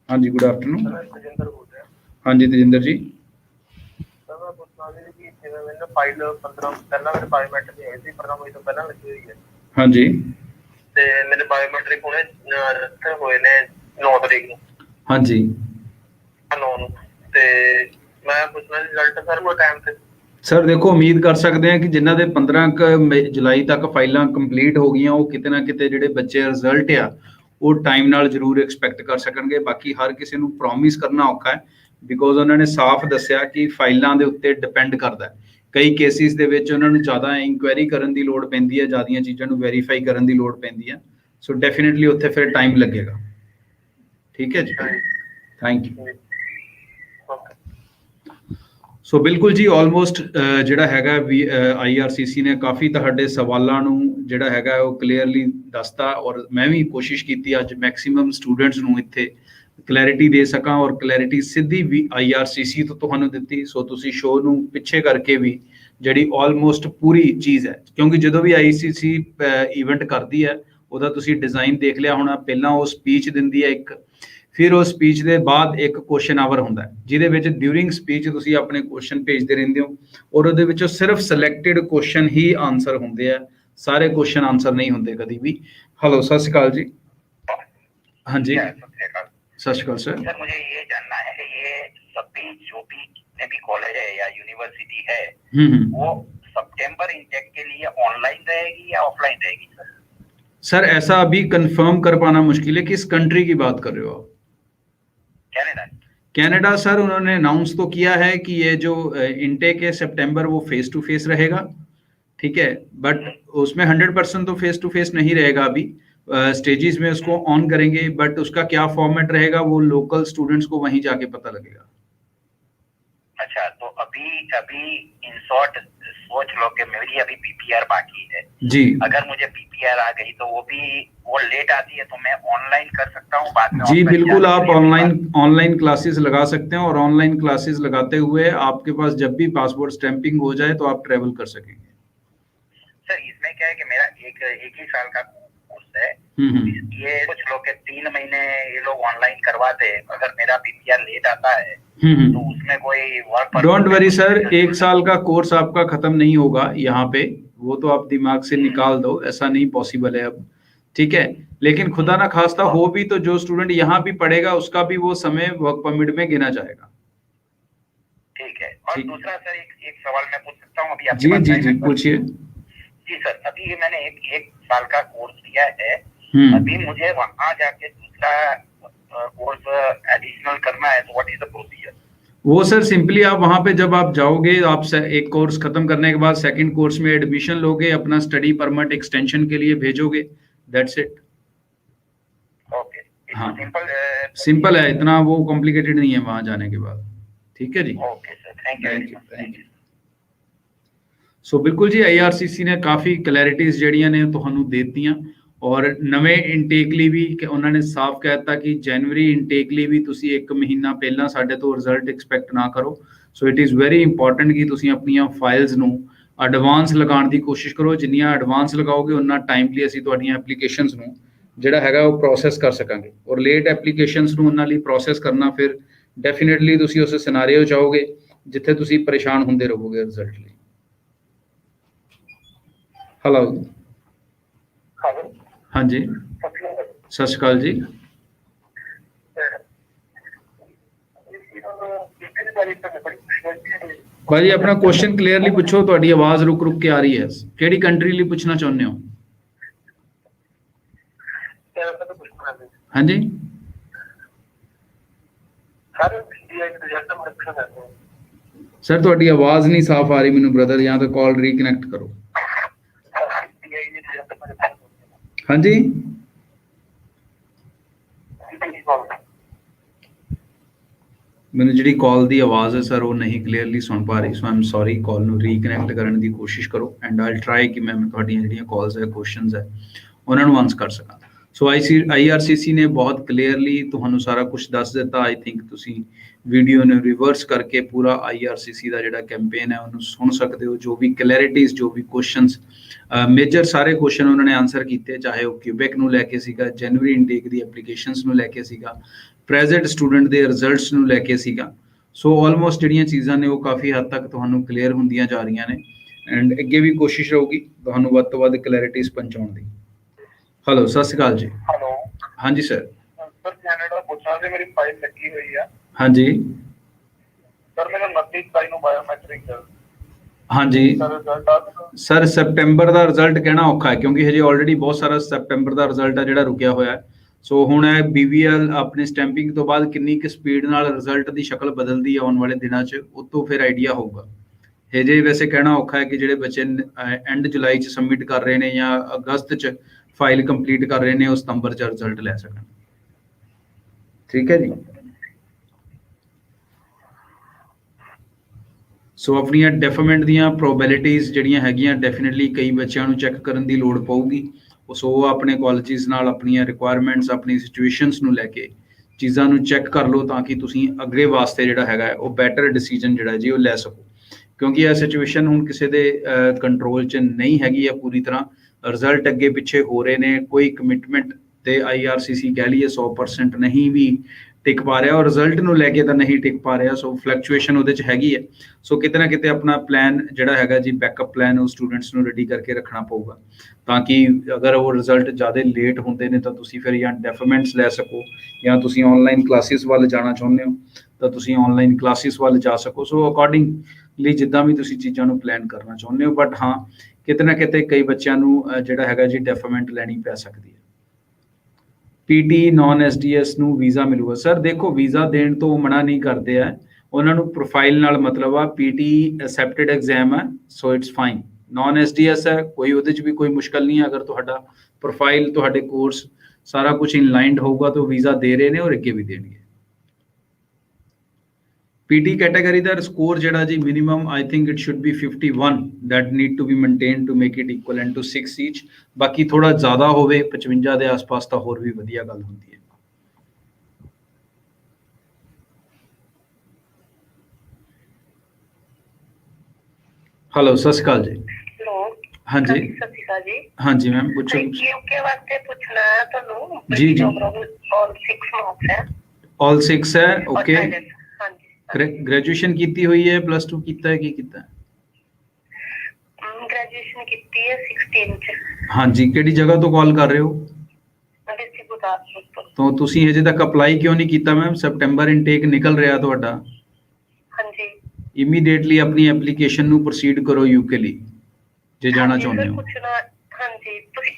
ਹਾਂਜੀ, ਗੁੱਡ ਆਫਟਰਨੂਨ। ਮੈਂ ਤਜਿੰਦਰ ਬੋਲ ਰਿਹਾ। ਹਾਂਜੀ ਤਜਿੰਦਰ ਜੀ। ਸਰ ਮੈਂ ਪੁੱਛਣਾ ਸੀ ਕਿ ਜਿਵੇਂ ਮੈਨੂੰ ਫਾਈਲ 15 ਪਹਿਲਾਂ ਮੇਰੇ ਬਾਇਓਮੈਟ੍ਰਿਕ ਹੋਈ ਸੀ, 15 ਵਜੇ ਤੋਂ ਪਹਿਲਾਂ ਲੱਗੀ ਹੋਈ ਹੈ ਹਾਂਜੀ ਤੇ ਮੇਰੇ ਬਾਇਓਮੈਟ੍ਰਿਕ ਹੁਣੇ ਰੱਖੇ ਹੋਏ ਨੇ 9 ਤਰੀਕ ਨੂੰ, ਹਾਂਜੀ 9 ਨੂੰ, ਤੇ ਮੈਂ ਪੁੱਛਣਾ ਸੀ ਰਿਜ਼ਲਟ ਸਰ ਉਹ ਟਾਈਮ ਤੇ। ਸਰ ਦੇਖੋ, ਉਮੀਦ ਕਰ ਸਕਦੇ ਹਾਂ ਕਿ ਜਿਨ੍ਹਾਂ ਦੇ 15 ਜੁਲਾਈ ਤੱਕ ਫਾਈਲਾਂ ਕੰਪਲੀਟ ਹੋ ਗਈਆਂ ਉਹ ਕਿਤੇ ਨਾ ਕਿਤੇ ਜਿਹੜੇ ਬੱਚੇ ਰਿਜ਼ਲਟ ਆ ਉਹ ਟਾਈਮ ਨਾਲ ਜ਼ਰੂਰ ਐਕਸਪੈਕਟ ਕਰ ਸਕਣਗੇ। ਬਾਕੀ ਹਰ ਕਿਸੇ ਨੂੰ ਪ੍ਰੋਮਿਸ ਕਰਨਾ ਔਖਾ ਹੈ ਬਿਕੋਜ਼ ਉਹਨਾਂ ਨੇ ਸਾਫ਼ ਦੱਸਿਆ ਕਿ ਫਾਈਲਾਂ ਦੇ ਉੱਤੇ ਡਿਪੈਂਡ ਕਰਦਾ ਹੈ। ਕਈ ਕੇਸਿਸ ਦੇ ਵਿੱਚ ਉਹਨਾਂ ਨੂੰ ਜ਼ਿਆਦਾ ਇਨਕੁਆਇਰੀ ਕਰਨ ਦੀ ਲੋੜ ਪੈਂਦੀ ਹੈ, ਜ਼ਿਆਦੀਆਂ ਚੀਜ਼ਾਂ ਨੂੰ ਵੈਰੀਫਾਈ ਕਰਨ ਦੀ ਲੋੜ ਪੈਂਦੀ ਹੈ। ਸੋ ਡੈਫੀਨਿਟਲੀ ਉੱਥੇ ਫਿਰ ਟਾਈਮ ਲੱਗੇਗਾ। ਠੀਕ ਹੈ ਜੀ, ਥੈਂਕ ਯੂ। ਓਕੇ। ਸੋ ਬਿਲਕੁਲ ਜੀ, ਆਲਮੋਸਟ ਜਿਹੜਾ ਹੈਗਾ ਵੀ IRCC ਨੇ ਕਾਫੀ ਤੁਹਾਡੇ ਸਵਾਲਾਂ ਨੂੰ ਜਿਹੜਾ ਹੈਗਾ ਉਹ ਕਲੀਅਰਲੀ ਦੱਸਤਾ ਔਰ ਮੈਂ ਵੀ ਕੋਸ਼ਿਸ਼ ਕੀਤੀ ਅੱਜ ਮੈਕਸਿਮਮ ਸਟੂਡੈਂਟਸ ਨੂੰ ਇੱਥੇ ਕਲੈਰਿਟੀ ਦੇ ਸਕਾਂ ਔਰ ਕਲੈਰਿਟੀ ਸਿੱਧੀ ਵੀ IRCC ਤੋਂ ਤੁਹਾਨੂੰ ਦਿੱਤੀ। ਸੋ ਤੁਸੀਂ ਸ਼ੋਅ ਨੂੰ ਪਿੱਛੇ ਕਰਕੇ ਵੀ ਜਿਹੜੀ ਆਲਮੋਸਟ ਪੂਰੀ ਚੀਜ਼ ਹੈ, ਕਿਉਂਕਿ ਜਦੋਂ ਵੀ ICC ਇਵੈਂਟ ਕਰਦੀ ਹੈ ਉਹਦਾ ਤੁਸੀਂ ਡਿਜ਼ਾਈਨ ਦੇਖ ਲਿਆ ਹੋਣਾ। ਪਹਿਲਾਂ ਉਹ ਸਪੀਚ ਦਿੰਦੀ ਹੈ ਇੱਕ, ਫਿਰ ਉਹ ਸਪੀਚ ਦੇ ਬਾਅਦ ਇੱਕ ਕੁਐਸਚਨ ਆਵਰ ਹੁੰਦਾ ਹੈ ਜਿਹਦੇ ਵਿੱਚ ਡਿਊਰਿੰਗ ਸਪੀਚ ਤੁਸੀਂ ਆਪਣੇ ਕੁਐਸਚਨ ਭੇਜਦੇ ਰਹਿੰਦੇ ਹੋ ਔਰ ਉਹਦੇ ਵਿੱਚੋਂ ਸਿਰਫ ਸਿਲੈਕਟਿਡ ਕੁਐਸਚਨ ਹੀ ਆਨਸਰ ਹੁੰਦੇ ਆ, ਸਾਰੇ ਕੁਐਸਚਨ ਆਨਸਰ ਨਹੀਂ ਹੁੰਦੇ ਕਦੀ ਵੀ। हेलो, सत श्रीकाल जी। हाँ जी, सत श्रीकाल सर। सर मुझे ये जानना है कि ये सभी जो भी जितने भी कॉलेज है या यूनिवर्सिटी है वो सितंबर इंटेक के लिए ऑनलाइन रहेगी या ऑफलाइन रहेगी सर? सर ऐसा अभी कंफर्म कर पाना मुश्किल है। किस कंट्री की बात कर रहे हो आप? कनाडा। कनाडा सर, उन्होंने अनाउंस तो किया है कि ये जो इंटेक है सितंबर वो फेस टू फेस रहेगा, ठीक है, बट उसमें 100% तो फेस टू फेस नहीं रहेगा। अभी स्टेजेस में उसको ऑन करेंगे, बट उसका क्या फॉर्मेट रहेगा वो लोकल स्टूडेंट्स को वहीं जाके पता लगेगा। अच्छा, तो अभी अभी इन शॉर्ट सोच लो कि मेरी अभी पीपीआर बाकी है जी। अगर मुझे पीपीआर आ गई तो वो लेट आती है तो मैं ऑनलाइन कर सकता हूँ बाद में? जी बिल्कुल, आप ऑनलाइन क्लासेस लगा सकते हैं और ऑनलाइन क्लासेस लगाते हुए आपके पास जब भी पासपोर्ट स्टैंपिंग हो जाए तो आप ट्रेवल कर सकेंगे। सर इसमें क्या है कि मेरा एक ही साल का कोर्स है, ये कुछ लोग के 3 महीने ये लोग ऑनलाइन करवाते हैं। अगर मेरा पीपीआर लेट आता है तो उसमें कोई वर्क। डोंट वरी सर, 1 साल का कोर्स आपका खत्म नहीं होगा यहाँ पे, वो तो आप दिमाग से निकाल दो, ऐसा नहीं पॉसिबल है अब, ठीक है। लेकिन खुदा ना खास्ता हो भी तो जो स्टूडेंट यहाँ भी पढ़ेगा उसका भी वो समय वर्क परमिट में गिना जाएगा। ठीक है। और दूसरा सर एक सवाल मैं पूछ सकता हूँ अभी? जी जी जी, पूछिए। जी सर, अभी मैंने एक साल का कोर्स लिया है, अभी मुझे वहाँ जाके दूसरा कोर्स एडिशनल करना है, तो व्हाट इज द प्रोसीजर? वो सर सिंपली आप वहाँ पे जब आप जाओगे, आप एक कोर्स खत्म करने के बाद सेकंड कोर्स में एडमिशन लोगे, अपना स्टडी परमिट एक्सटेंशन के लिए भेजोगे, दैट्स इट। ओके, हाँ, सिंपल है, इतना वो कॉम्प्लिकेटेड नहीं है वहाँ जाने के बाद। ठीक है जी, ओके सर, थैंक यू। ਸੋ ਬਿਲਕੁਲ ਜੀ, IRCC ਨੇ ਕਾਫੀ ਕਲੈਰਿਟੀਜ਼ ਜਿਹੜੀਆਂ ਨੇ ਤੁਹਾਨੂੰ ਦੇ ਦਿੱਤੀਆਂ ਔਰ ਨਵੇਂ ਇਨਟੇਕ ਲਈ ਵੀ ਉਹਨਾਂ ਨੇ ਸਾਫ਼ ਕਹਿ ਦਿੱਤਾ ਕਿ ਜਨਵਰੀ ਇਨਟੇਕ ਲਈ ਵੀ ਤੁਸੀਂ 1 ਮਹੀਨਾ ਪਹਿਲਾਂ ਸਾਡੇ ਤੋਂ ਰਿਜ਼ਲਟ ਐਕਸਪੈਕਟ ਨਾ ਕਰੋ। So it is very important ਕਿ ਤੁਸੀਂ ਆਪਣੀਆਂ ਫਾਈਲਸ ਨੂੰ ਐਡਵਾਂਸ ਲਗਾਉਣ ਦੀ ਕੋਸ਼ਿਸ਼ ਕਰੋ। ਜਿੰਨੀਆਂ ਐਡਵਾਂਸ ਲਗਾਓਗੇ ਉਨਾ ਟਾਈਮਲੀ ਅਸੀਂ ਤੁਹਾਡੀਆਂ ਐਪਲੀਕੇਸ਼ਨਸ ਨੂੰ ਜਿਹੜਾ ਹੈਗਾ ਉਹ ਪ੍ਰੋਸੈਸ ਕਰ ਸਕਾਂਗੇ ਔਰ ਲੇਟ ਐਪਲੀਕੇਸ਼ਨਸ ਨੂੰ ਉਹਨਾਂ ਲਈ ਪ੍ਰੋਸੈਸ ਕਰਨਾ ਫਿਰ ਡੈਫੀਨਿਟਲੀ ਤੁਸੀਂ ਉਸ ਸਿਨਾਰੀਓ ਜਾਓਗੇ ਜਿੱਥੇ ਤੁਸੀਂ ਪਰੇਸ਼ਾਨ ਹੁੰਦੇ ਰਹੋਗੇ ਰਿਜ਼ਲਟ ਲਈ। हेलो, हाँ जी, सत श्रीकाल जी। ਭਾਜੀ ਆਪਣਾ ਕੁਐਸਚਨ ਕਲੀਅਰਲੀ ਪੁੱਛੋ, ਤੁਹਾਡੀ ਆਵਾਜ਼ ਰੁਕ ਰੁਕ ਕੇ ਆ ਰਹੀ ਹੈ। ਕਿਹੜੀ ਕੰਟਰੀ ਲਈ ਪੁੱਛਣਾ ਚਾਹੁੰਦੇ ਹੋ? ਹਾਂਜੀ ਸਰ ਤੁਹਾਡੀ ਆਵਾਜ਼ ਨਹੀਂ ਸਾਫ਼ ਆ ਰਹੀ ਮੈਨੂੰ ਬ੍ਰਦਰ, ਜਾਂ ਤਾਂ ਕਾਲ ਰੀਕਨੈਕਟ ਕਰੋ। ਹਾਂਜੀ ਮੈਨੂੰ ਜਿਹੜੀ ਕਾਲ ਦੀ ਆਵਾਜ਼ ਹੈ ਸਰ ਉਹ ਨਹੀਂ ਕਲੀਅਰਲੀ ਸੁਣ ਪਾ ਰਹੀ, ਸੋ ਆਮ ਸੌਰੀ। ਕਾਲ ਨੂੰ ਰੀਕਨੈਕਟ ਕਰਨ ਦੀ ਕੋਸ਼ਿਸ਼ ਕਰੋ ਐਂਡ ਆਈਲ ਟਰਾਈ ਕਿ ਮੈਂ ਤੁਹਾਡੀਆਂ ਜਿਹੜੀਆਂ ਕਾਲਸ ਹੈ, ਕੁਐਸਚਨਸ ਹੈ, ਉਹਨਾਂ ਨੂੰ ਆਨਸਰ ਕਰ ਸਕਾਂ। ਸੋ IRCC ਨੇ ਬਹੁਤ ਕਲੀਅਰਲੀ ਤੁਹਾਨੂੰ ਸਾਰਾ ਕੁਝ ਦੱਸ ਦਿੱਤਾ। ਆਈ ਥਿੰਕ ਤੁਸੀਂ ਵੀਡੀਓ ਨੂੰ ਰਿਵਰਸ ਕਰਕੇ ਪੂਰਾ IRCC ਦਾ ਜਿਹੜਾ ਕੈਂਪੇਨ ਹੈ ਉਹਨੂੰ ਸੁਣ ਸਕਦੇ ਹੋ। ਜੋ ਵੀ ਕਲੈਰਿਟੀਜ਼, ਜੋ ਵੀ ਕੁਐਸਚਨਸ, ਮੇਜਰ ਸਾਰੇ ਕੁਐਸਚਨ ਉਹਨਾਂ ਨੇ ਆਨਸਰ ਕੀਤੇ, ਚਾਹੇ ਉਹ ਕਿਊਬੈਕ ਨੂੰ ਲੈ ਕੇ ਸੀਗਾ, ਜਨਵਰੀ ਇਨਟੇਕ ਦੀ ਐਪਲੀਕੇਸ਼ਨਸ ਨੂੰ ਲੈ ਕੇ ਸੀਗਾ, ਪ੍ਰੈਜ਼ੈਂਟ ਸਟੂਡੈਂਟ ਦੇ ਰਿਜ਼ਲਟਸ ਨੂੰ ਲੈ ਕੇ ਸੀਗਾ। ਸੋ ਆਲਮੋਸਟ ਜਿਹੜੀਆਂ ਚੀਜ਼ਾਂ ਨੇ ਉਹ ਕਾਫੀ ਹੱਦ ਤੱਕ ਤੁਹਾਨੂੰ ਕਲੀਅਰ ਹੁੰਦੀਆਂ ਜਾ ਰਹੀਆਂ ਨੇ ਐਂਡ ਅੱਗੇ ਵੀ ਕੋਸ਼ਿਸ਼ ਰਹੂਗੀ ਤੁਹਾਨੂੰ ਵੱਧ ਤੋਂ ਵੱਧ ਕਲੈਰਿਟੀਜ਼ ਪਹੁੰਚਾਉਣ ਦੀ। ਹੈਲੋ, ਸਤਿ ਸ਼੍ਰੀ ਅਕਾਲ ਜੀ। ਹੈਲੋ, ਹਾਂਜੀ ਸਰ। ਸਰ ਕੈਨੇਡਾ ਪੁੱਛਣਾ ਸੀ, ਮੇਰੀ ਫਾਈਲ ਲੱਗੀ ਹੋਈ ਆ। ਹਾਂਜੀ ਸਰ ਮੇਰਾ 29 ਤਾਰੀਖ ਨੂੰ ਬਾਇਓਮੈਟ੍ਰਿਕ ਹਾਂਜੀ ਸਰ, ਸੈਪਟੈਂਬਰ ਦਾ ਰਿਜ਼ਲਟ ਕਹਿਣਾ ਔਖਾ ਹੈ ਕਿਉਂਕਿ ਹਜੇ ਆਲਰੇਡੀ ਬਹੁਤ ਸਾਰਾ ਸੈਪਟੈਂਬਰ ਦਾ ਰਿਜ਼ਲਟ ਆ ਜਿਹੜਾ ਰੁਕਿਆ ਹੋਇਆ ਹੈ। ਸੋ ਹੁਣ ਇਹ BVL ਆਪਣੇ ਸਟੈਂਪਿੰਗ ਤੋਂ ਬਾਅਦ ਕਿੰਨੀ ਕੁ ਸਪੀਡ ਨਾਲ ਰਿਜ਼ਲਟ ਦੀ ਸ਼ਕਲ ਬਦਲਦੀ ਹੈ ਆਉਣ ਵਾਲੇ ਦਿਨਾਂ 'ਚ, ਉਹ ਤੋਂ ਫਿਰ ਆਈਡੀਆ ਹੋਊਗਾ। ਹਜੇ ਵੈਸੇ ਕਹਿਣਾ ਔਖਾ ਹੈ ਕਿ ਜਿਹੜੇ ਬੱਚੇ ਐਂਡ ਜੁਲਾਈ 'ਚ ਸਬਮਿਟ ਕਰ ਰਹੇ ਨੇ ਜਾਂ ਅਗਸਤ 'ਚ ਫਾਈਲ ਕੰਪਲੀਟ ਕਰ ਰਹੇ ਨੇ, ਉਹ ਸਤੰਬਰ 'ਚ ਰਿਜ਼ਲਟ ਲੈ ਸਕਣ। ਠੀਕ ਹੈ ਜੀ। ਸੋ ਆਪਣੀਆਂ ਡੈਫਰਮੈਂਟ ਦੀਆਂ ਪ੍ਰੋਬੈਬਿਲਿਟੀਜ਼ ਜਿਹੜੀਆਂ ਹੈਗੀਆਂ, ਡੈਫੀਨਿਟਲੀ ਕਈ ਬੱਚਿਆਂ ਨੂੰ ਚੈੱਕ ਕਰਨ ਦੀ ਲੋੜ ਪਊਗੀ। ਸੋ ਆਪਣੇ ਕਾਲਜਿਸ ਨਾਲ ਆਪਣੀਆਂ ਰਿਕੁਆਇਰਮੈਂਟਸ, ਆਪਣੀ ਸਿਚੁਏਸ਼ਨਸ ਨੂੰ ਲੈ ਕੇ ਚੀਜ਼ਾਂ ਨੂੰ ਚੈੱਕ ਕਰ ਲਓ ਤਾਂ ਕਿ ਤੁਸੀਂ ਅੱਗੇ ਵਾਸਤੇ ਜਿਹੜਾ ਹੈਗਾ ਉਹ ਬੈਟਰ ਡਿਸੀਜਨ ਜਿਹੜਾ ਜੀ ਉਹ ਲੈ ਸਕੋ। ਕਿਉਂਕਿ ਇਹ ਸਿਚੁਏਸ਼ਨ ਹੁਣ ਕਿਸੇ ਦੇ ਕੰਟਰੋਲ 'ਚ ਨਹੀਂ ਹੈਗੀ ਹੈ ਪੂਰੀ ਤਰ੍ਹਾਂ। ਰਿਜ਼ਲਟ ਅੱਗੇ ਪਿੱਛੇ ਹੋ ਰਹੇ ਨੇ, ਕੋਈ ਕਮਿਟਮੈਂਟ ਤੇ IRCC ਕਹਿ ਲਈਏ 100% ਨਹੀਂ ਵੀ ਟਿਕ ਪਾ ਰਿਹਾ, ਔਰ ਰਿਜ਼ਲਟ ਨੂੰ ਲੈ ਕੇ ਤਾਂ ਨਹੀਂ ਟਿਕ ਪਾ ਰਿਹਾ। ਸੋ ਫਲਕਚੁਏਸ਼ਨ ਉਹਦੇ 'ਚ ਹੈਗੀ ਹੈ। ਸੋ ਕਿਤੇ ਨਾ ਕਿਤੇ ਆਪਣਾ ਪਲਾਨ ਜਿਹੜਾ ਹੈਗਾ ਜੀ, ਬੈਕਅਪ ਪਲਾਨ, ਉਹ ਸਟੂਡੈਂਟਸ ਨੂੰ ਰੈਡੀ ਕਰਕੇ ਰੱਖਣਾ ਪਊਗਾ ਤਾਂ ਕਿ ਅਗਰ ਉਹ ਰਿਜ਼ਲਟ ਜ਼ਿਆਦਾ ਲੇਟ ਹੁੰਦੇ ਨੇ ਤਾਂ ਤੁਸੀਂ ਫਿਰ ਜਾਂ ਡੈਫਰਮੈਂਟਸ ਲੈ ਸਕੋ, ਜਾਂ ਤੁਸੀਂ ਆਨਲਾਈਨ ਕਲਾਸਿਸ ਵੱਲ ਜਾਣਾ ਚਾਹੁੰਦੇ ਹੋ ਤਾਂ ਤੁਸੀਂ ਆਨਲਾਈਨ ਕਲਾਸਿਸ ਵੱਲ ਜਾ ਸਕੋ। ਸੋ ਅਕੋਰਡਿੰਗਲੀ ਜਿੱਦਾਂ ਵੀ ਤੁਸੀਂ ਚੀਜ਼ਾਂ ਨੂੰ ਪਲਾਨ ਕਰਨਾ ਚਾਹੁੰਦੇ ਹੋ, ਬਟ ਹਾਂ ਕਿਤੇ ਨਾ ਕਿਤੇ ਕਈ ਬੱਚਿਆਂ ਨੂੰ ਜਿਹੜਾ ਹੈਗਾ ਜੀ ਡੈਫਰਮੈਂਟ ਲੈਣੀ ਪੈ ਸਕਦੀ ਹੈ। PT ਨਾਨ SDS ਨੂੰ ਵੀਜ਼ਾ ਮਿਲੂਗਾ। ਸਰ ਦੇਖੋ, ਵੀਜ਼ਾ ਦੇਣ ਤੋਂ ਮਨਾ ਨਹੀਂ ਕਰਦੇ ਆ, ਉਹਨਾਂ ਨੂੰ ਪ੍ਰੋਫਾਈਲ ਨਾਲ ਮਤਲਬ ਆ। PT ਅਸੈਪਟਡ ਐਗਜ਼ਾਮ ਹੈ, so it's fine. Non SDS ਹੈ, ਕੋਈ ਉਹਦੇ 'ਚ ਵੀ ਕੋਈ ਮੁਸ਼ਕਲ ਨਹੀਂ ਹੈ। ਅਗਰ ਤੁਹਾਡਾ ਪ੍ਰੋਫਾਈਲ, ਤੁਹਾਡੇ ਕੋਰਸ ਸਾਰਾ ਕੁਝ ਇਨਲਾਈਨਡ ਹੋਊਗਾ ਤਾਂ ਵੀਜ਼ਾ ਦੇ ਰਹੇ ਨੇ ਔਰ ਅੱਗੇ ਵੀ ਦੇਣਗੇ। PT ਕੈਟਾਗਰੀ ਦਾ ਸਕੋਰ ਜਿਹੜਾ ਜੀ minimum I think it should be 51 that need to be maintained to make it equivalent to 6 each। ਬਾਕੀ ਥੋੜਾ ਜ਼ਿਆਦਾ ਹੋਵੇ 55 ਦੇ ਆਸ-ਪਾਸ ਤਾਂ ਹੋਰ ਵੀ ਵਧੀਆ ਗੱਲ ਹੁੰਦੀ ਹੈ। ਹੈਲੋ, ਸਤਿ ਸ਼੍ਰੀ ਅਕਾਲ ਜੀ। ਹੈਲੋ, ਹਾਂਜੀ ਸਤਿ ਸ਼੍ਰੀ ਅਕਾਲ ਜੀ। ਹਾਂਜੀ ਮੈਮ ਪੁੱਛੋ। UK ਵਾਸਤੇ ਪੁੱਛਣਾ ਹੈ ਤੁਹਾਨੂੰ। ਜੀ ਜੀ, ਆਲ 6 ਮਾਰਕਸ ਹੈ। ਆਲ 6 ਹੈ, ਓਕੇ। ਹਾਂਜੀ, ਗ੍ਰੈਜੂਏਸ਼ਨ ਕੀਤੀ ਹੋਈ ਹੈ, +2 ਕੀਤਾ ਹੈ, ਕੀ ਕੀਤਾ ਹੈ? ਗ੍ਰੈਜੂਏਸ਼ਨ ਕੀਤੀ ਹੈ 16 ਚ। ਹਾਂਜੀ, ਕਿਹੜੀ ਜਗ੍ਹਾ ਤੋਂ ਕਾਲ ਕਰ ਰਹੇ ਹੋ? ਡਿਸਟ੍ਰਿਕਟ ਗੁਰਦਾਸਪੁਰ ਤੋਂ। ਤਾਂ ਤੁਸੀਂ ਹਜੇ ਤੱਕ ਅਪਲਾਈ ਕਿਉਂ ਨਹੀਂ ਕੀਤਾ ਮੈਮ? ਸੈਪਟੈਂਬਰ ਇਨਟੇਕ ਨਿਕਲ ਰਿਹਾ ਤੁਹਾਡਾ। ਹਾਂਜੀ, ਇਮੀਡੀਏਟਲੀ ਆਪਣੀ ਐਪਲੀਕੇਸ਼ਨ ਨੂੰ ਪ੍ਰੋਸੀਡ ਕਰੋ UK ਲਈ ਜੇ ਜਾਣਾ ਚਾਹੁੰਦੇ ਹੋ। ਪੁੱਛਣਾ, ਹਾਂਜੀ ਤੁਸੀਂ